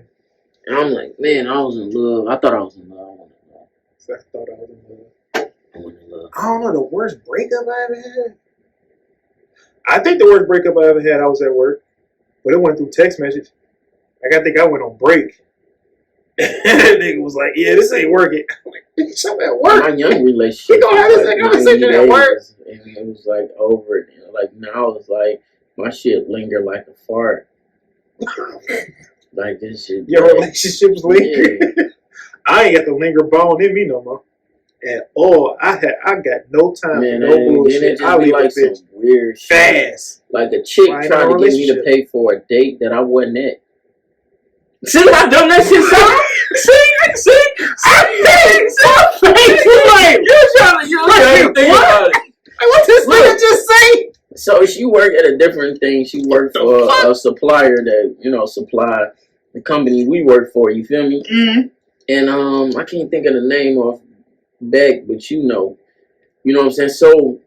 [SPEAKER 1] And I'm like, man, I was in love. I thought I was in love.
[SPEAKER 2] I thought I was in love.
[SPEAKER 1] I was in love.
[SPEAKER 2] I don't know, the worst breakup I ever had? I think the worst breakup I ever had, I was at work. But it went through text message. Like, I think I went on break. That nigga was like, yeah, this ain't working. I'm like, bitch, I'm at work.
[SPEAKER 1] My young relationship.
[SPEAKER 2] We gonna have this conversation at work.
[SPEAKER 1] And it was like over it. And like now it's like my shit linger like a fart. Like this shit.
[SPEAKER 2] Your relationships linger. Yeah. I ain't got the linger bone in me no more. At all. I got no time for no bullshit.
[SPEAKER 1] I leave like some weird shit.
[SPEAKER 2] Fast.
[SPEAKER 1] Like a chick trying to get me to pay for a date that I wasn't at. See, I done that shit, see, you're trying to think about it.
[SPEAKER 2] What this nigga just say?
[SPEAKER 1] So she worked at a different thing. She worked for a supplier that, supply the company we work for, you feel me?
[SPEAKER 2] Mm-hmm.
[SPEAKER 1] And I can't think of the name off back, but you know what I'm saying? So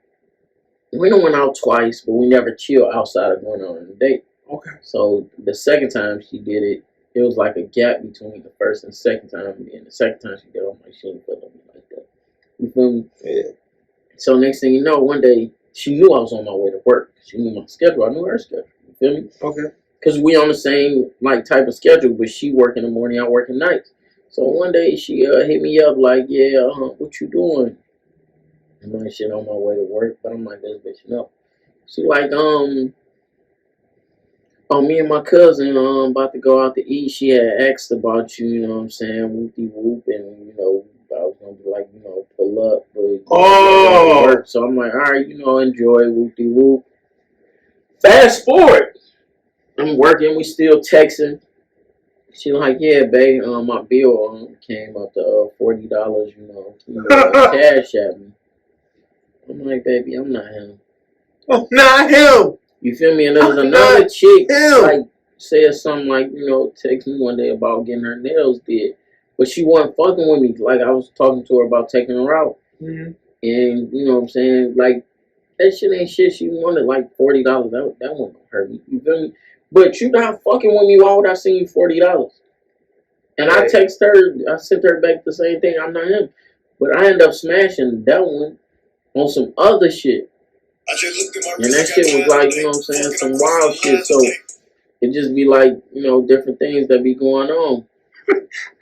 [SPEAKER 1] we done went out twice, but we never chill outside of going on a date.
[SPEAKER 2] Okay.
[SPEAKER 1] So the second time she did it, it was like a gap between the first and second time, and the second time she did it, I'm like, she ain't put on me like that. You feel me?
[SPEAKER 2] Yeah.
[SPEAKER 1] So next thing you know, one day, she knew I was on my way to work. She knew my schedule. I knew her schedule. You feel me?
[SPEAKER 2] Okay.
[SPEAKER 1] Because we on the same type of schedule, but she work in the morning, I work at night. So one day she hit me up like, yeah, what you doing? I'm like, shit, on my way to work. But I'm like, this bitch, no. She like, me and my cousin about to go out to eat. She had asked about you, you know what I'm saying, whoopty whoop, and I was gonna be like, pull up, but work. So I'm like, all right, enjoy whoopty whoop. Fast forward, I'm working, we still texting. She like, yeah, babe, my bill came up to $40, cash at me. I'm like, baby, I'm not him.
[SPEAKER 2] Oh, not him.
[SPEAKER 1] You feel me? And there was another chick, like, said something like, text me one day about getting her nails did. But she wasn't fucking with me. Like, I was talking to her about taking her out.
[SPEAKER 2] Mm-hmm.
[SPEAKER 1] And, you know what I'm saying? Like, that shit ain't shit. She wanted, like, $40. That won't hurt me. You feel me? But you not fucking with me. Why would I send you $40? And I text her. I sent her back the same thing. I'm not him. But I ended up smashing that one on some other shit. And that shit was like, you know what I'm saying, some wild shit. So it just be like, different things that be going on.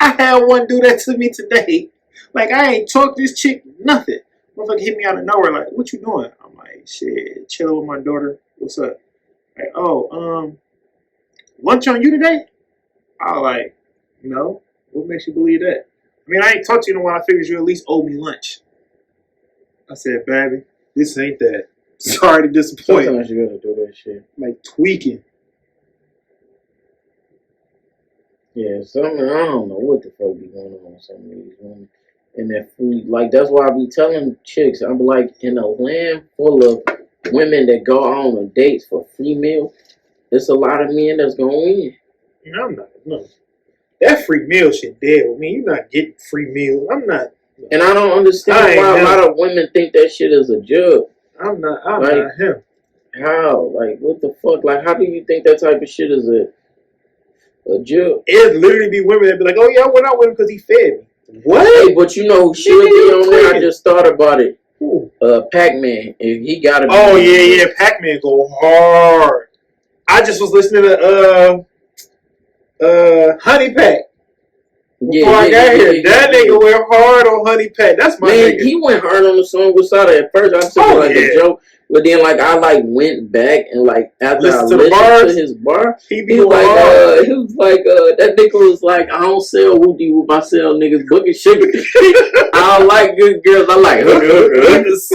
[SPEAKER 2] I had one do that to me today. Like, I ain't talked to this chick, nothing. Motherfucker hit me out of nowhere, like, what you doing? I'm like, shit, chilling with my daughter. What's up? Like, lunch on you today? I was like, no. What makes you believe that? I mean, I ain't talked to you in a while. I figured you at least owe me lunch. I said, baby, this ain't that. Sorry to disappoint.
[SPEAKER 1] Sometimes you gotta do that shit.
[SPEAKER 2] Like tweaking.
[SPEAKER 1] Yeah, I don't know what the fuck be going on with some of these women. And that food, like, that's why I be telling chicks, I'm like, in a land full of women that go on dates for free meal, there's a lot of men that's gonna win.
[SPEAKER 2] No, I'm not. No. That free meal shit dead with me. You're not getting free meal. I'm not.
[SPEAKER 1] And I don't understand why a lot of women think that shit is a joke.
[SPEAKER 2] I'm not him.
[SPEAKER 1] How? Like, what the fuck? Like, how do you think that type of shit is a joke?
[SPEAKER 2] It'd literally be women that be like, oh yeah, I went out with him because he fed me. What?
[SPEAKER 1] Hey, but you know who should be on there? I just thought about it. Pac-Man. If he gotta be.
[SPEAKER 2] Oh yeah, Pac-Man go hard. I just was listening to Honey Pack. Before I got here, that nigga went hard on Honey Pack. That's my nigga.
[SPEAKER 1] He went hard on the song with Sada. At first, I took it a joke, but then I went back and after I listened to his bar, he was like, that nigga was like, I don't sell Woody Whoop, I sell niggas booking sugar. I don't like good girls, I like hookers.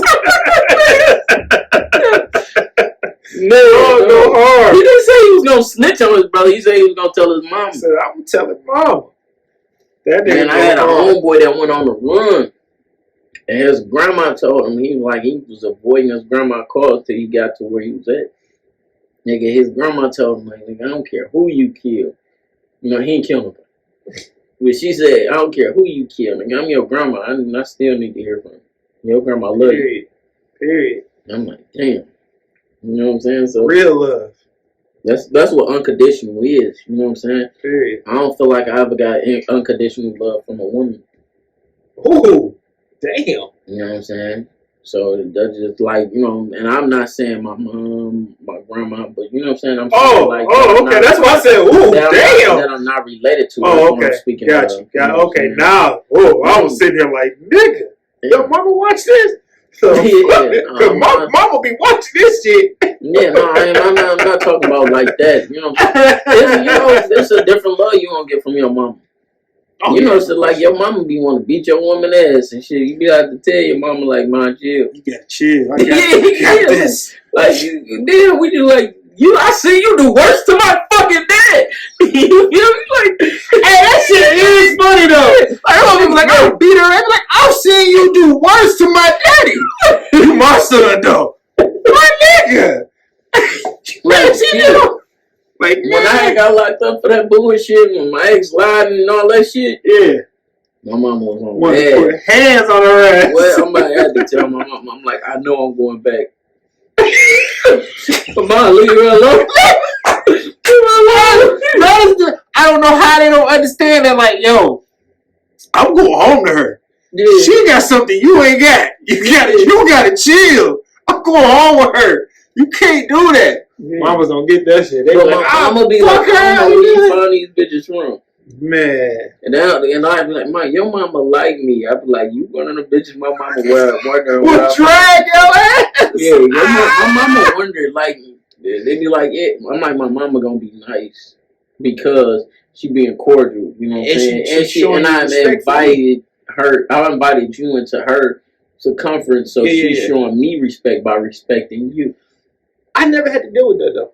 [SPEAKER 1] No, go hard. He didn't say he was gonna snitch on his brother. He said he was gonna tell his mom.
[SPEAKER 2] He said, I'm gonna tell his mom.
[SPEAKER 1] And I had a homeboy that went on the run, and his grandma told him he was avoiding his grandma calls till he got to where he was at. Nigga, his grandma told him nigga, I don't care who you kill. You know, he ain't kill nobody. But she said, I don't care who you kill. Nigga, I'm your grandma. I still need to hear from you. Your grandma love you.
[SPEAKER 2] Period.
[SPEAKER 1] I'm like, damn. You know what I'm saying? So
[SPEAKER 2] real love.
[SPEAKER 1] That's what unconditional is. You know what I'm saying?
[SPEAKER 2] Period.
[SPEAKER 1] I don't feel like I ever got unconditional love from a woman.
[SPEAKER 2] Ooh, damn.
[SPEAKER 1] You know what I'm saying? So that's just and I'm not saying my mom, my grandma, but you know what I'm saying? I'm saying
[SPEAKER 2] okay. That's why I said, ooh, damn.
[SPEAKER 1] That I'm not related to.
[SPEAKER 2] Oh, okay. Got you. Okay, now, I was sitting here like, nigga, your mama watch this? So, cause my mama be watching this shit.
[SPEAKER 1] Yeah, no, I'm not talking about like that. You know, it's a different love you gonna get from your mama. Oh, you know, it's like your mama be want to beat your woman ass and shit. You be have to tell your mama like, "Man, chill.
[SPEAKER 2] You gotta chill. I got this."
[SPEAKER 1] Like, damn, we just like you. I see you do worse to my fucking dad. You know, like,
[SPEAKER 2] hey, that shit is funny though. I'm like, I beat her. I'm like, I've seen you do worse to my daddy. You my son though, my nigga.
[SPEAKER 1] Like, when I got locked up for that bullshit, when my ex lied and all that shit,
[SPEAKER 2] yeah,
[SPEAKER 1] my mama was on my ass.
[SPEAKER 2] Put hands on her ass.
[SPEAKER 1] Well, I'm about to have to tell my mama. I'm like, I know I'm going back. Come on, leave her alone.
[SPEAKER 2] I don't know how they don't understand that. Like, yo, I'm going home to her. Yeah. She got something you ain't got. You gotta chill. I'm going home with her. You can't do that. Yeah. Mama's gonna get that shit. They like,
[SPEAKER 1] I'm gonna be like, where you find these bitches from?
[SPEAKER 2] Man.
[SPEAKER 1] And I'd be like, man, your mama like me. I'd be like, you one of the bitches my mama wondering.
[SPEAKER 2] We'll drag your ass.
[SPEAKER 1] Yeah, my mama wondered, like, they be like, yeah, I'm like, my mama gonna be nice because she being cordial, you know what I'm saying? I invited you into her circumference, so she's showing me respect by respecting you.
[SPEAKER 2] I never had to deal with that though.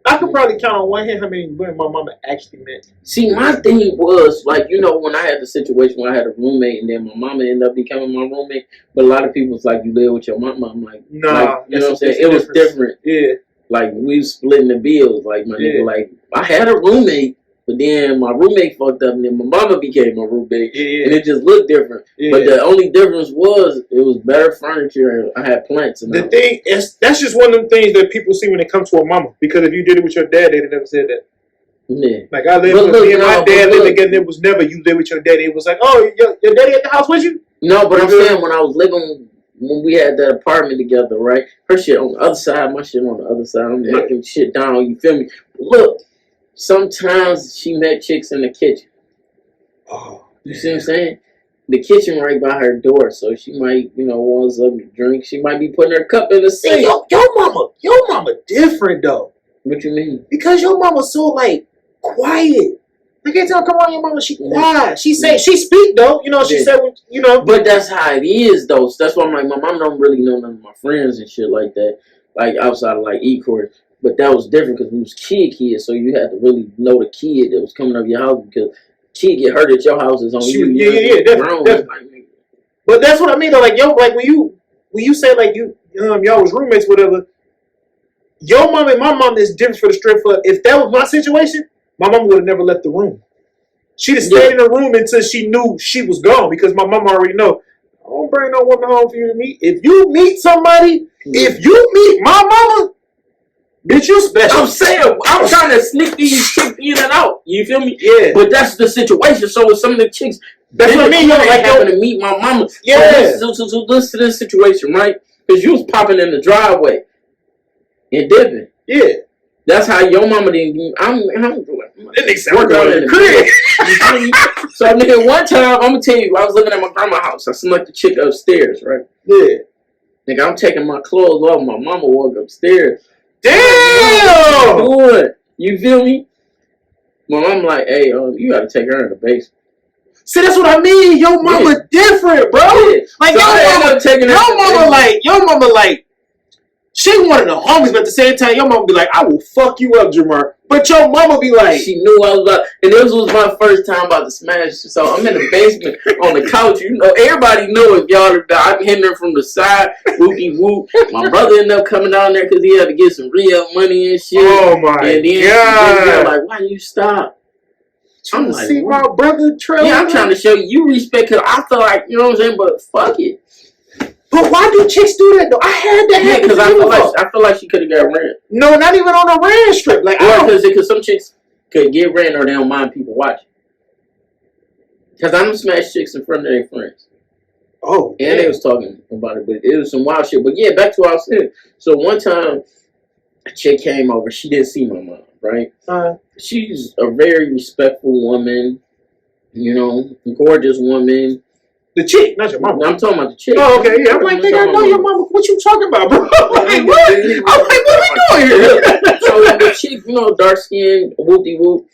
[SPEAKER 2] I could probably count on one hand how many women my mama actually met.
[SPEAKER 1] See, my thing was like, you know, when I had the situation where I had a roommate and then my mama ended up becoming my roommate, but a lot of people was like, you live with your mama. I'm like,
[SPEAKER 2] nah,
[SPEAKER 1] like, you know what I'm saying? It was different.
[SPEAKER 2] Yeah.
[SPEAKER 1] Like, we was splitting the bills. Like, my nigga, like, I had a roommate, but then my roommate fucked up and then my mama became a roommate.
[SPEAKER 2] Yeah.
[SPEAKER 1] And it just looked different. Yeah. But the only difference was it was better furniture and I had plants. And
[SPEAKER 2] the thing is, that's just one of them things that people see when it comes to a mama. Because if you did it with your dad, they'd never said that.
[SPEAKER 1] Yeah.
[SPEAKER 2] Like, I lived with me and my dad lived together, it was never you live with your daddy. It was like, oh, your daddy at the house with you?
[SPEAKER 1] No, but I'm saying when I was living, when we had that apartment together, right? Her shit on the other side, my shit on the other side. I'm knocking shit down, you feel me? Look, sometimes she met chicks in the kitchen.
[SPEAKER 2] Oh,
[SPEAKER 1] you see what I'm saying? The kitchen right by her door, so she might, you know, want something to drink. She might be putting her cup in the sink.
[SPEAKER 2] Your mama different though.
[SPEAKER 1] What you mean?
[SPEAKER 2] Because your mama's so like quiet. I can't tell. Come on, your mama. She quiet. She say she speak though. You know, she said, you know.
[SPEAKER 1] But that's how it is though. So that's why I'm like, my mom don't really know none of my friends and shit like that. Like outside of like E-course. But that was different because we was kids, so you had to really know the kid that was coming up your house because kid get hurt at your house is on you.
[SPEAKER 2] Yeah, definitely. But that's what I mean though. Like when you say like y'all was roommates, whatever. Your mom and my mom is different for the strip for. If that was my situation, my mom would have never left the room. She'd have stayed in the room until she knew she was gone because my mom already know. I don't bring no woman home for you to meet. If you meet somebody, if you meet my mama. Bitch, you special.
[SPEAKER 1] I'm saying, I'm trying to sneak these chicks in and out. You feel me?
[SPEAKER 2] Yeah.
[SPEAKER 1] But that's the situation. So with some of the chicks,
[SPEAKER 2] that's what I mean.
[SPEAKER 1] Like happened to meet my mama.
[SPEAKER 2] Yeah.
[SPEAKER 1] So listen to this situation, right? Because you was popping in the driveway and dipping.
[SPEAKER 2] Yeah.
[SPEAKER 1] That's how your mama didn't. I'm
[SPEAKER 2] that nigga sound working in the crib.
[SPEAKER 1] So nigga, one time I'm gonna tell you, I was living at my grandma's house. I snuck the chick upstairs, right?
[SPEAKER 2] Yeah.
[SPEAKER 1] Nigga, I'm taking my clothes off. My mama walked upstairs.
[SPEAKER 2] Damn!
[SPEAKER 1] What you doing? You feel me? My mom like, hey, you gotta take her in the basement.
[SPEAKER 2] See, that's what I mean. Your mama different, bro. Yeah. Like so your mama like. She one of the homies, but at the same time, your mama be like, I will fuck you up, Jamar. But your mama be like...
[SPEAKER 1] She knew I was about... And this was my first time about to smash. So I'm in the basement on the couch. You know, everybody know if y'all... I'm hitting her from the side. Whoopie whoop. My brother ended up coming down there because he had to get some re-up money and shit.
[SPEAKER 2] Oh, my
[SPEAKER 1] and then
[SPEAKER 2] God.
[SPEAKER 1] Like, why you stop?
[SPEAKER 2] I'm like, see my brother trailer?
[SPEAKER 1] Yeah, I'm trying to show you respect because I feel like, you know what I'm saying? But fuck it.
[SPEAKER 2] But why do chicks do that though? I had that happen.
[SPEAKER 1] Because I feel like she could have got ran.
[SPEAKER 2] No, not even on a ran strip. Like,
[SPEAKER 1] because some chicks could get ran or they don't mind people watching. Because I don't smash chicks in front of their friends.
[SPEAKER 2] Oh,
[SPEAKER 1] and they was talking about it, but it was some wild shit. But yeah, back to what I was saying. So one time, a chick came over. She didn't see my mom, right? She's a very respectful woman. You know, gorgeous woman.
[SPEAKER 2] The chick, not your mama.
[SPEAKER 1] No, I'm talking about the chick.
[SPEAKER 2] Oh, okay, yeah. I'm like, nigga, I know your mama. What you talking about, bro? I'm like, what? I'm like, what are we doing here?
[SPEAKER 1] So the chick, you know, dark skinned, whoopty whoop,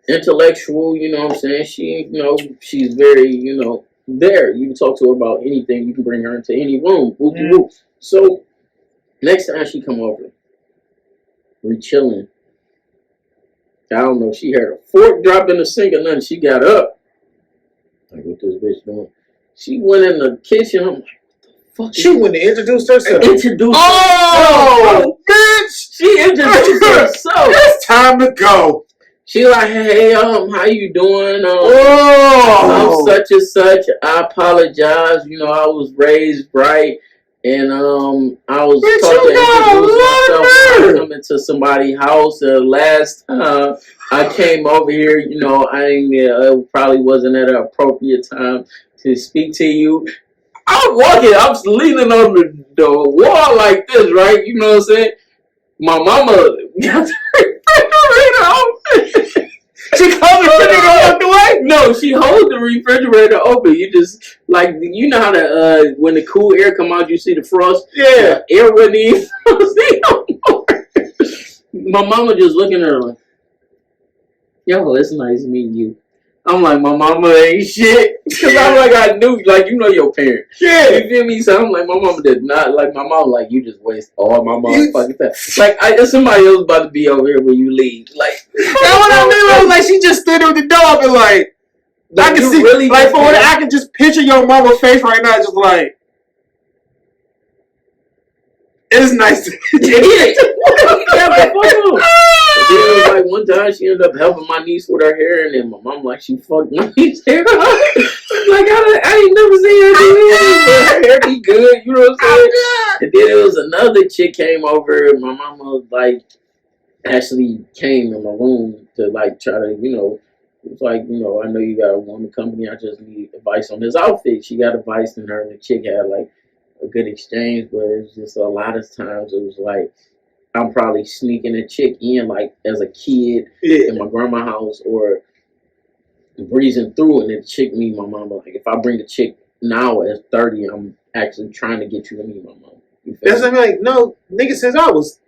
[SPEAKER 1] intellectual. You know what I'm saying? She, you know, she's very, you know, there. You can talk to her about anything. You can bring her into any room. Whoopty whoop. So next time she come over, we chilling. I don't know. She heard a fork drop in the sink or nothing. She got up. Like, what this bitch doing? She went in the kitchen. I'm like, what the fuck?
[SPEAKER 2] She went to introduce herself.
[SPEAKER 1] Oh, bitch! She introduced herself.
[SPEAKER 2] It's time to go.
[SPEAKER 1] She like, hey, how you doing? I'm such and such. I apologize. You know, I was raised right. And I was talking to myself. I come into somebody's house. Last time I came over here, you know, it probably wasn't at an appropriate time to speak to you. I'm walking. I'm leaning on the wall like this, right? You know what I'm saying? My mama got the refrigerator open. She comes and walked away? No, she holds the refrigerator open. You just, like, you know how when the cool air come out, you see the frost?
[SPEAKER 2] Yeah.
[SPEAKER 1] Air wouldn't even see no more. My mama just looking at her like, yo, it's nice meeting you. I'm like, my mama ain't shit. Because I'm like, I knew, like, you know your parents.
[SPEAKER 2] Yeah.
[SPEAKER 1] You feel me? So I'm like, my mama did not, like, my mom, like, you just waste all my motherfucking time. Like, somebody else about to be over here when you leave. Like,
[SPEAKER 2] that's what I mean. I was like, she just stood there with the dog and, like, I can see, really like, for what I can just picture your mama's face right now, just like, it's nice to meet you.
[SPEAKER 1] Then it was like one time she ended up helping my niece with her hair, and then my mom like she fucked my niece's hair up. Like I ain't never seen her do this, but her hair be good, you know what I'm saying? And then it was another chick came over, and my mama like actually came in my room to like try to, you know, it's like, you know, I know you got a woman company, I just need advice on this outfit. She got advice, and her and the chick had like a good exchange, but it was just a lot of times it was like I'm probably sneaking a chick in like as a kid in my grandma's house or breezing through, and then the chick meet my mama. Like if I bring a chick now at 30, I'm actually trying to get you to meet my mom.
[SPEAKER 2] That's what I'm like, no, nigga, since I was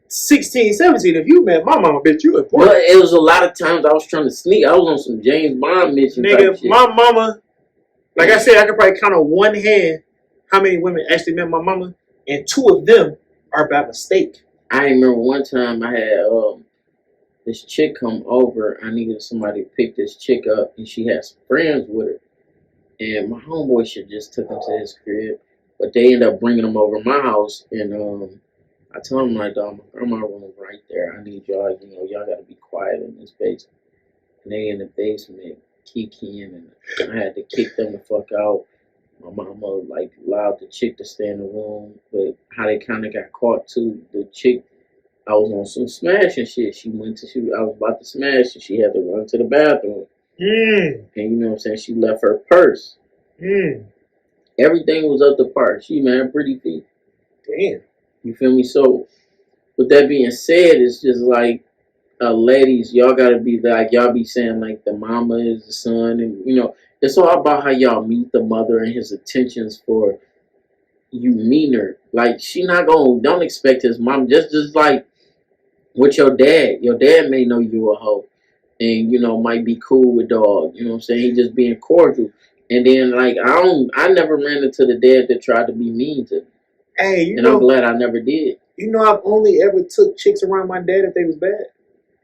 [SPEAKER 2] 16, 17, if you met my mama, bitch, you important.
[SPEAKER 1] Well, it was a lot of times I was trying to sneak. I was on some James Bond mission.
[SPEAKER 2] Nigga, my mama, like I said, I could probably count on one hand how many women actually met my mama, and 2 of them are by mistake.
[SPEAKER 1] I remember one time I had this chick come over. I needed somebody to pick this chick up, and she had some friends with her. And my homeboy shit just took him to his crib, but they ended up bringing him over to my house. And I told him like, dog, my grandma room right there. I need y'all. You know, y'all gotta be quiet in this basement. And they in the basement kikiing, and I had to kick them the fuck out. My mama like allowed the chick to stay in the room, but how they kind of got caught too. The chick I was on some smashing shit. I was about to smash and she had to run to the bathroom. And you know what I'm saying? She left her purse. Everything was up to par. She had pretty feet.
[SPEAKER 2] Damn.
[SPEAKER 1] You feel me? So, with that being said, it's just like, ladies, y'all gotta be like, y'all be saying like the mama is the son, and you know, it's all about how y'all meet the mother and his intentions for you meeting her. Like, she not gonna, don't expect his mom, just like with your dad. Your dad may know you a hoe and, you know, might be cool with dog. You know what I'm saying? He just being cordial. And then, like, I never ran into the dad that tried to be mean to me.
[SPEAKER 2] Hey,
[SPEAKER 1] I'm glad I never did.
[SPEAKER 2] You know, I've only ever took chicks around my dad if they was bad.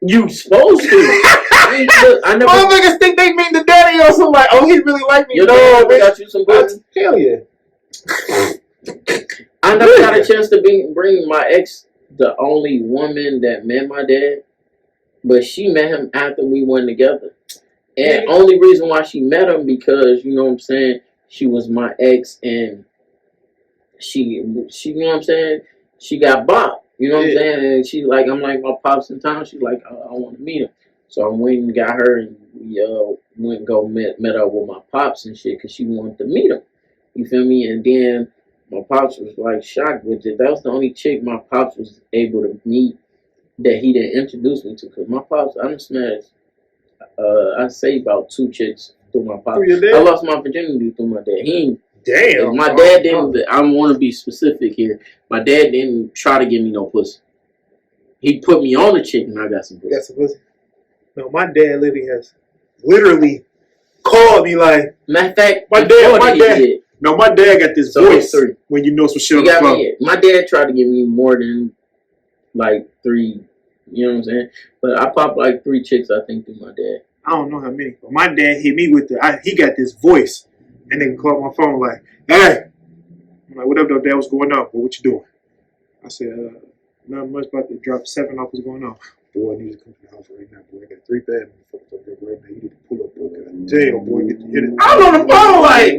[SPEAKER 1] You supposed to. I never.
[SPEAKER 2] Motherfuckers think they mean the daddy or something like, oh, he really like me.
[SPEAKER 1] Your dad got you some business?
[SPEAKER 2] Hell yeah.
[SPEAKER 1] I never got a chance to bring my ex, the only woman that met my dad, but she met him after we went together. And only reason why she met him because, you know what I'm saying, she was my ex and she you know what I'm saying, she got bopped. You know what I'm saying? And she like, I'm like, my pops in town. She's like, I want to meet him. So I went and got her and we went and go met up with my pops and shit because she wanted to meet him. You feel me? And then my pops was like shocked with it. That was the only chick my pops was able to meet that he didn't introduce me to. Because my pops, I'm smashed. I say about 2 chicks through my pops. I lost my virginity through my dad.
[SPEAKER 2] Damn.
[SPEAKER 1] My dad didn't. I want to be specific here. My dad didn't try to give me no pussy. He put me on a chick and I got some pussy.
[SPEAKER 2] Got some pussy. No, my dad literally called me like.
[SPEAKER 1] Matter of fact,
[SPEAKER 2] my dad. No, my dad got this voice when you know some shit on the phone.
[SPEAKER 1] My dad tried to give me more than like 3. You know what I'm saying? But I popped like 3 chicks, I think, through my dad.
[SPEAKER 2] I don't know how many. But my dad hit me with he got this voice. And then called my phone like, hey. I'm like, what up, though, Dad? What's going on? Well, what you doing? I said, not much, about to drop 7 off. What's going on? Boy, I need to come to the house right now, boy. I got 3 bad motherfuckers up there right now. You need to pull up, boy. Damn, boy, get to hit it. I'm on the phone like,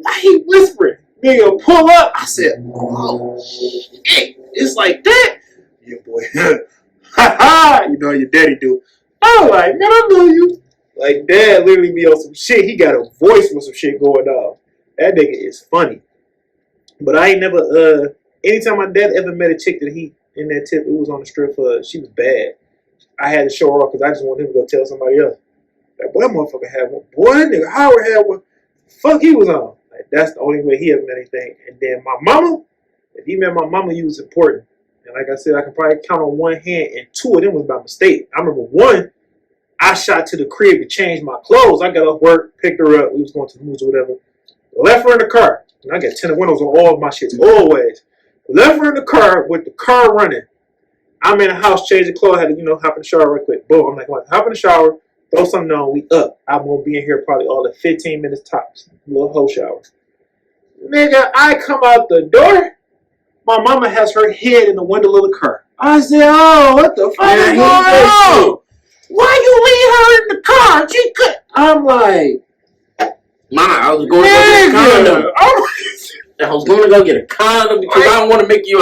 [SPEAKER 2] why he whispering? Nigga, pull up. I said, oh, shit. It's like that? Yeah, boy. Ha ha. You know how your daddy do. I'm like, man, I know you. Like, Dad literally be on some shit. He got a voice with some shit going on. That nigga is funny. But I ain't never, anytime my dad ever met a chick that he, in that tip, it was on the strip, she was bad. I had to show her off because I just wanted him to go tell somebody else. That boy, motherfucker had one. Boy, that nigga Howard had one. Fuck he was on. Like, that's the only way he ever met anything. And then my mama, if he met my mama, he was important. And like I said, I can probably count on one hand, and 2 of them was by mistake. I remember one, I shot to the crib to change my clothes. I got off work, picked her up. We was going to the movies or whatever. Left her in the car. And I got tinted windows on all of my shits, always. Left her in the car with the car running. I'm in the house changing clothes. I had to, hop in the shower real quick. Boom. I'm like, hop in the shower, throw something on, we up. I'm going to be in here probably all the 15 minutes tops. Little whole shower. Nigga, I come out the door. My mama has her head in the window of the car. I said, oh, what the fuck is going on? Why you leave her in the car? She could. I'm like,
[SPEAKER 1] I was going to go get a condom. I was going to go get a condom because I don't want to make you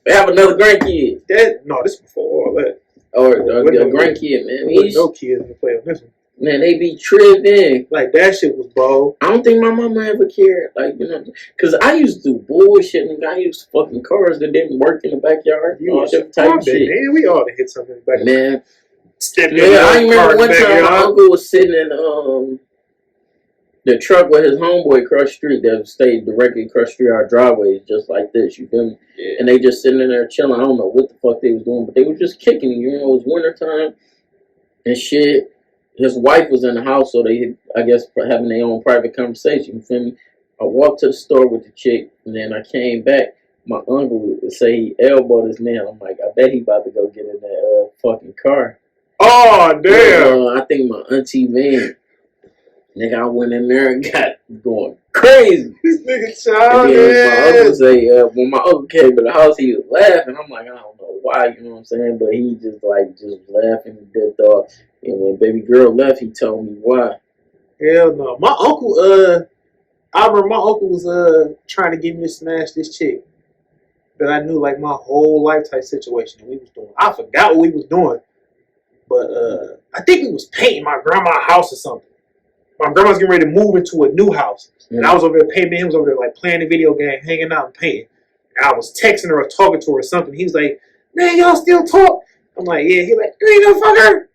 [SPEAKER 1] have another grandkid.
[SPEAKER 2] No, this is before all that.
[SPEAKER 1] Or a grandkid, man.
[SPEAKER 2] No kids to play on this one.
[SPEAKER 1] Man, they be tripping.
[SPEAKER 2] Like, that shit was bold.
[SPEAKER 1] I don't think my mama ever cared. Like, because I used to do bullshit and I used to fucking cars that didn't work in the backyard. All different type of shit.
[SPEAKER 2] Man, we all hit something in the backyard.
[SPEAKER 1] Man, I remember one time my uncle was sitting in the truck with his homeboy across the street that stayed directly across the street. Our driveway is just like this, you feel me? Yeah. And they just sitting in there chilling. I don't know what the fuck they was doing, but they were just kicking it. It was wintertime and shit. His wife was in the house, so they, I guess, having their own private conversation, you feel me? I walked to the store with the chick, and then I came back. My uncle would say he elbowed his man. I'm like, I bet he about to go get in that fucking car.
[SPEAKER 2] Oh, damn.
[SPEAKER 1] I think my auntie van. Nigga, I went in there and got going crazy.
[SPEAKER 2] This nigga childish.
[SPEAKER 1] And then my uncle say, when my uncle came to the house, he was laughing. I'm like, I don't know why, you know what I'm saying? But he just laughing and dipped off. And when baby girl left, he told me why.
[SPEAKER 2] Hell no. My uncle, I remember my uncle was trying to get me to smash this chick. that I knew like my whole life type situation that we was doing. I forgot what we was doing, but I think we was painting my grandma's house or something. My grandma's getting ready to move into a new house, and I was over there painting. He was over there like playing the video game, hanging out and painting. And I was texting her or talking to her or something. He was like, "Man, y'all still talk?" I'm like, "Yeah." He like, "You ain't gonna fuck her?"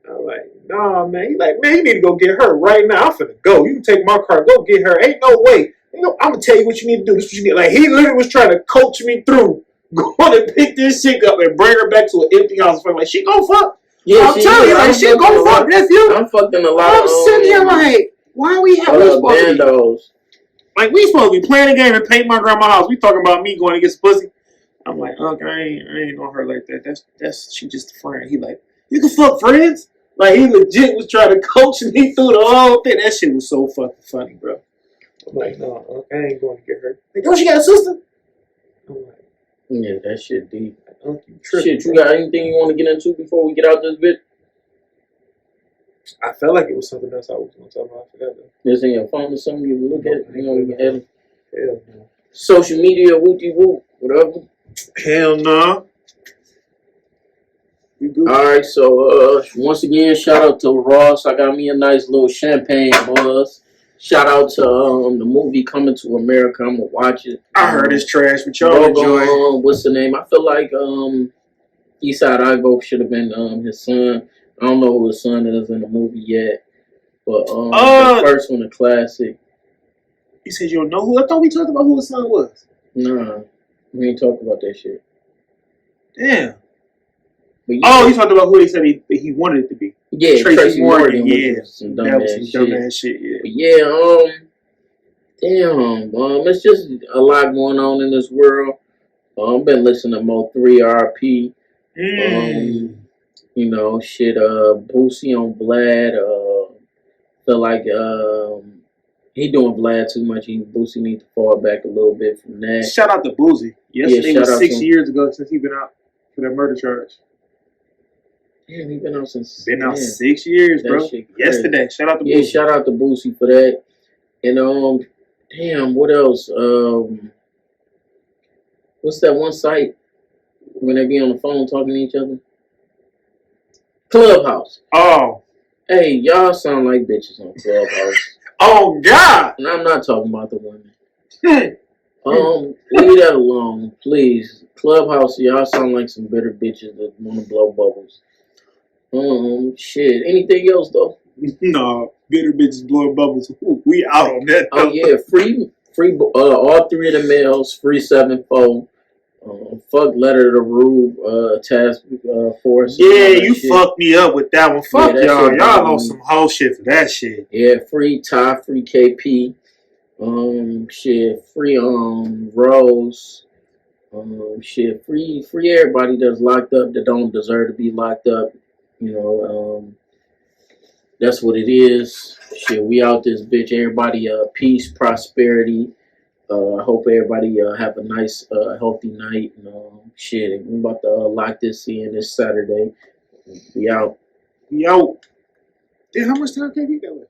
[SPEAKER 2] I'm like, "Nah, man." He like, "Man, you need to go get her right now. I'm finna go. You can take my car. Go get her. Ain't no way. I'm gonna tell you what you need to do. This is what you need." Like, he literally was trying to coach me through going to pick this chick up and bring her back to an empty house. I'm like, she gon' fuck. Yeah, I'm telling you, like, she gon' fuck. That's you.
[SPEAKER 1] I'm fucking a lot.
[SPEAKER 2] I'm sitting here like, why we have
[SPEAKER 1] bandos?
[SPEAKER 2] Like, we supposed to be playing a game and paint my grandma's house. We talking about me going to get some pussy. I'm like, okay, I ain't on her like that. That's she just a friend. He like, you can fuck friends. Like, he legit was trying to coach me through the whole thing. That shit was so fucking funny, bro. I'm like, no, I ain't going to get her. Like, don't she got a sister? I'm like,
[SPEAKER 1] yeah, that shit deep. Shit, you got anything you want to get into before we get out this bit?
[SPEAKER 2] I felt like it was something else I was going to talk about. I forgot that.
[SPEAKER 1] There's in your phone or something you can look at? You know, you can edit.
[SPEAKER 2] Hell no.
[SPEAKER 1] Social media, whoop-de-whoop, whatever.
[SPEAKER 2] Hell no.
[SPEAKER 1] Alright, so once again, shout out to Ross. I got me a nice little champagne buzz. Shout out to the movie Coming to America. I'm gonna watch it.
[SPEAKER 2] I heard it's trash, but y'all enjoy.
[SPEAKER 1] What's the name? I feel like Eastside Ivo should have been his son. I don't know who his son is in the movie yet, but the first one, a classic.
[SPEAKER 2] You said you don't know who? I thought we talked about who his son was.
[SPEAKER 1] Nah, we ain't talking about that shit.
[SPEAKER 2] Damn. But you talked about who they said he wanted it to be.
[SPEAKER 1] Yeah, Tracy Morgan.
[SPEAKER 2] Yeah,
[SPEAKER 1] some
[SPEAKER 2] that was some dumbass shit. Yeah.
[SPEAKER 1] But damn. It's just a lot going on in this world. I've been listening to Mo 3 RP. You know, shit. Boosie on Vlad. Feel like he doing Vlad too much. Boosie needs to fall back a little bit from that.
[SPEAKER 2] Shout out to Boosie. Yesterday was 6 years ago since he been out for that murder charge.
[SPEAKER 1] Damn, he been out since.
[SPEAKER 2] Been out 6 years, bro. Yesterday. Shout out to Boosie.
[SPEAKER 1] Yeah, shout out to Boosie for that. And damn, what else? What's that one site when they be on the phone talking to each other? Clubhouse.
[SPEAKER 2] Oh.
[SPEAKER 1] Hey, y'all sound like bitches on Clubhouse.
[SPEAKER 2] Oh God.
[SPEAKER 1] And I'm not talking about the women. Leave that alone, please. Clubhouse, y'all sound like some bitter bitches that want to blow bubbles. Shit. Anything else though?
[SPEAKER 2] No, bitter bitches blowing bubbles. Ooh, we out on that.
[SPEAKER 1] Oh yeah, free. All three of the males. Free 7-4. Fuck Letter to Rube. Task Force.
[SPEAKER 2] Yeah, you fucked me up with that one. Fuck y'all. Y'all on some whole shit for that shit.
[SPEAKER 1] Yeah, free Ty. Free KP. Shit. Free Rose. Shit. Free everybody that's locked up that don't deserve to be locked up. You know, that's what it is. Shit, we out this bitch. Everybody, peace, prosperity. I hope everybody have a nice, healthy night. Shit, we about to lock this in this Saturday. We out.
[SPEAKER 2] We out. Damn, how much time can we go with?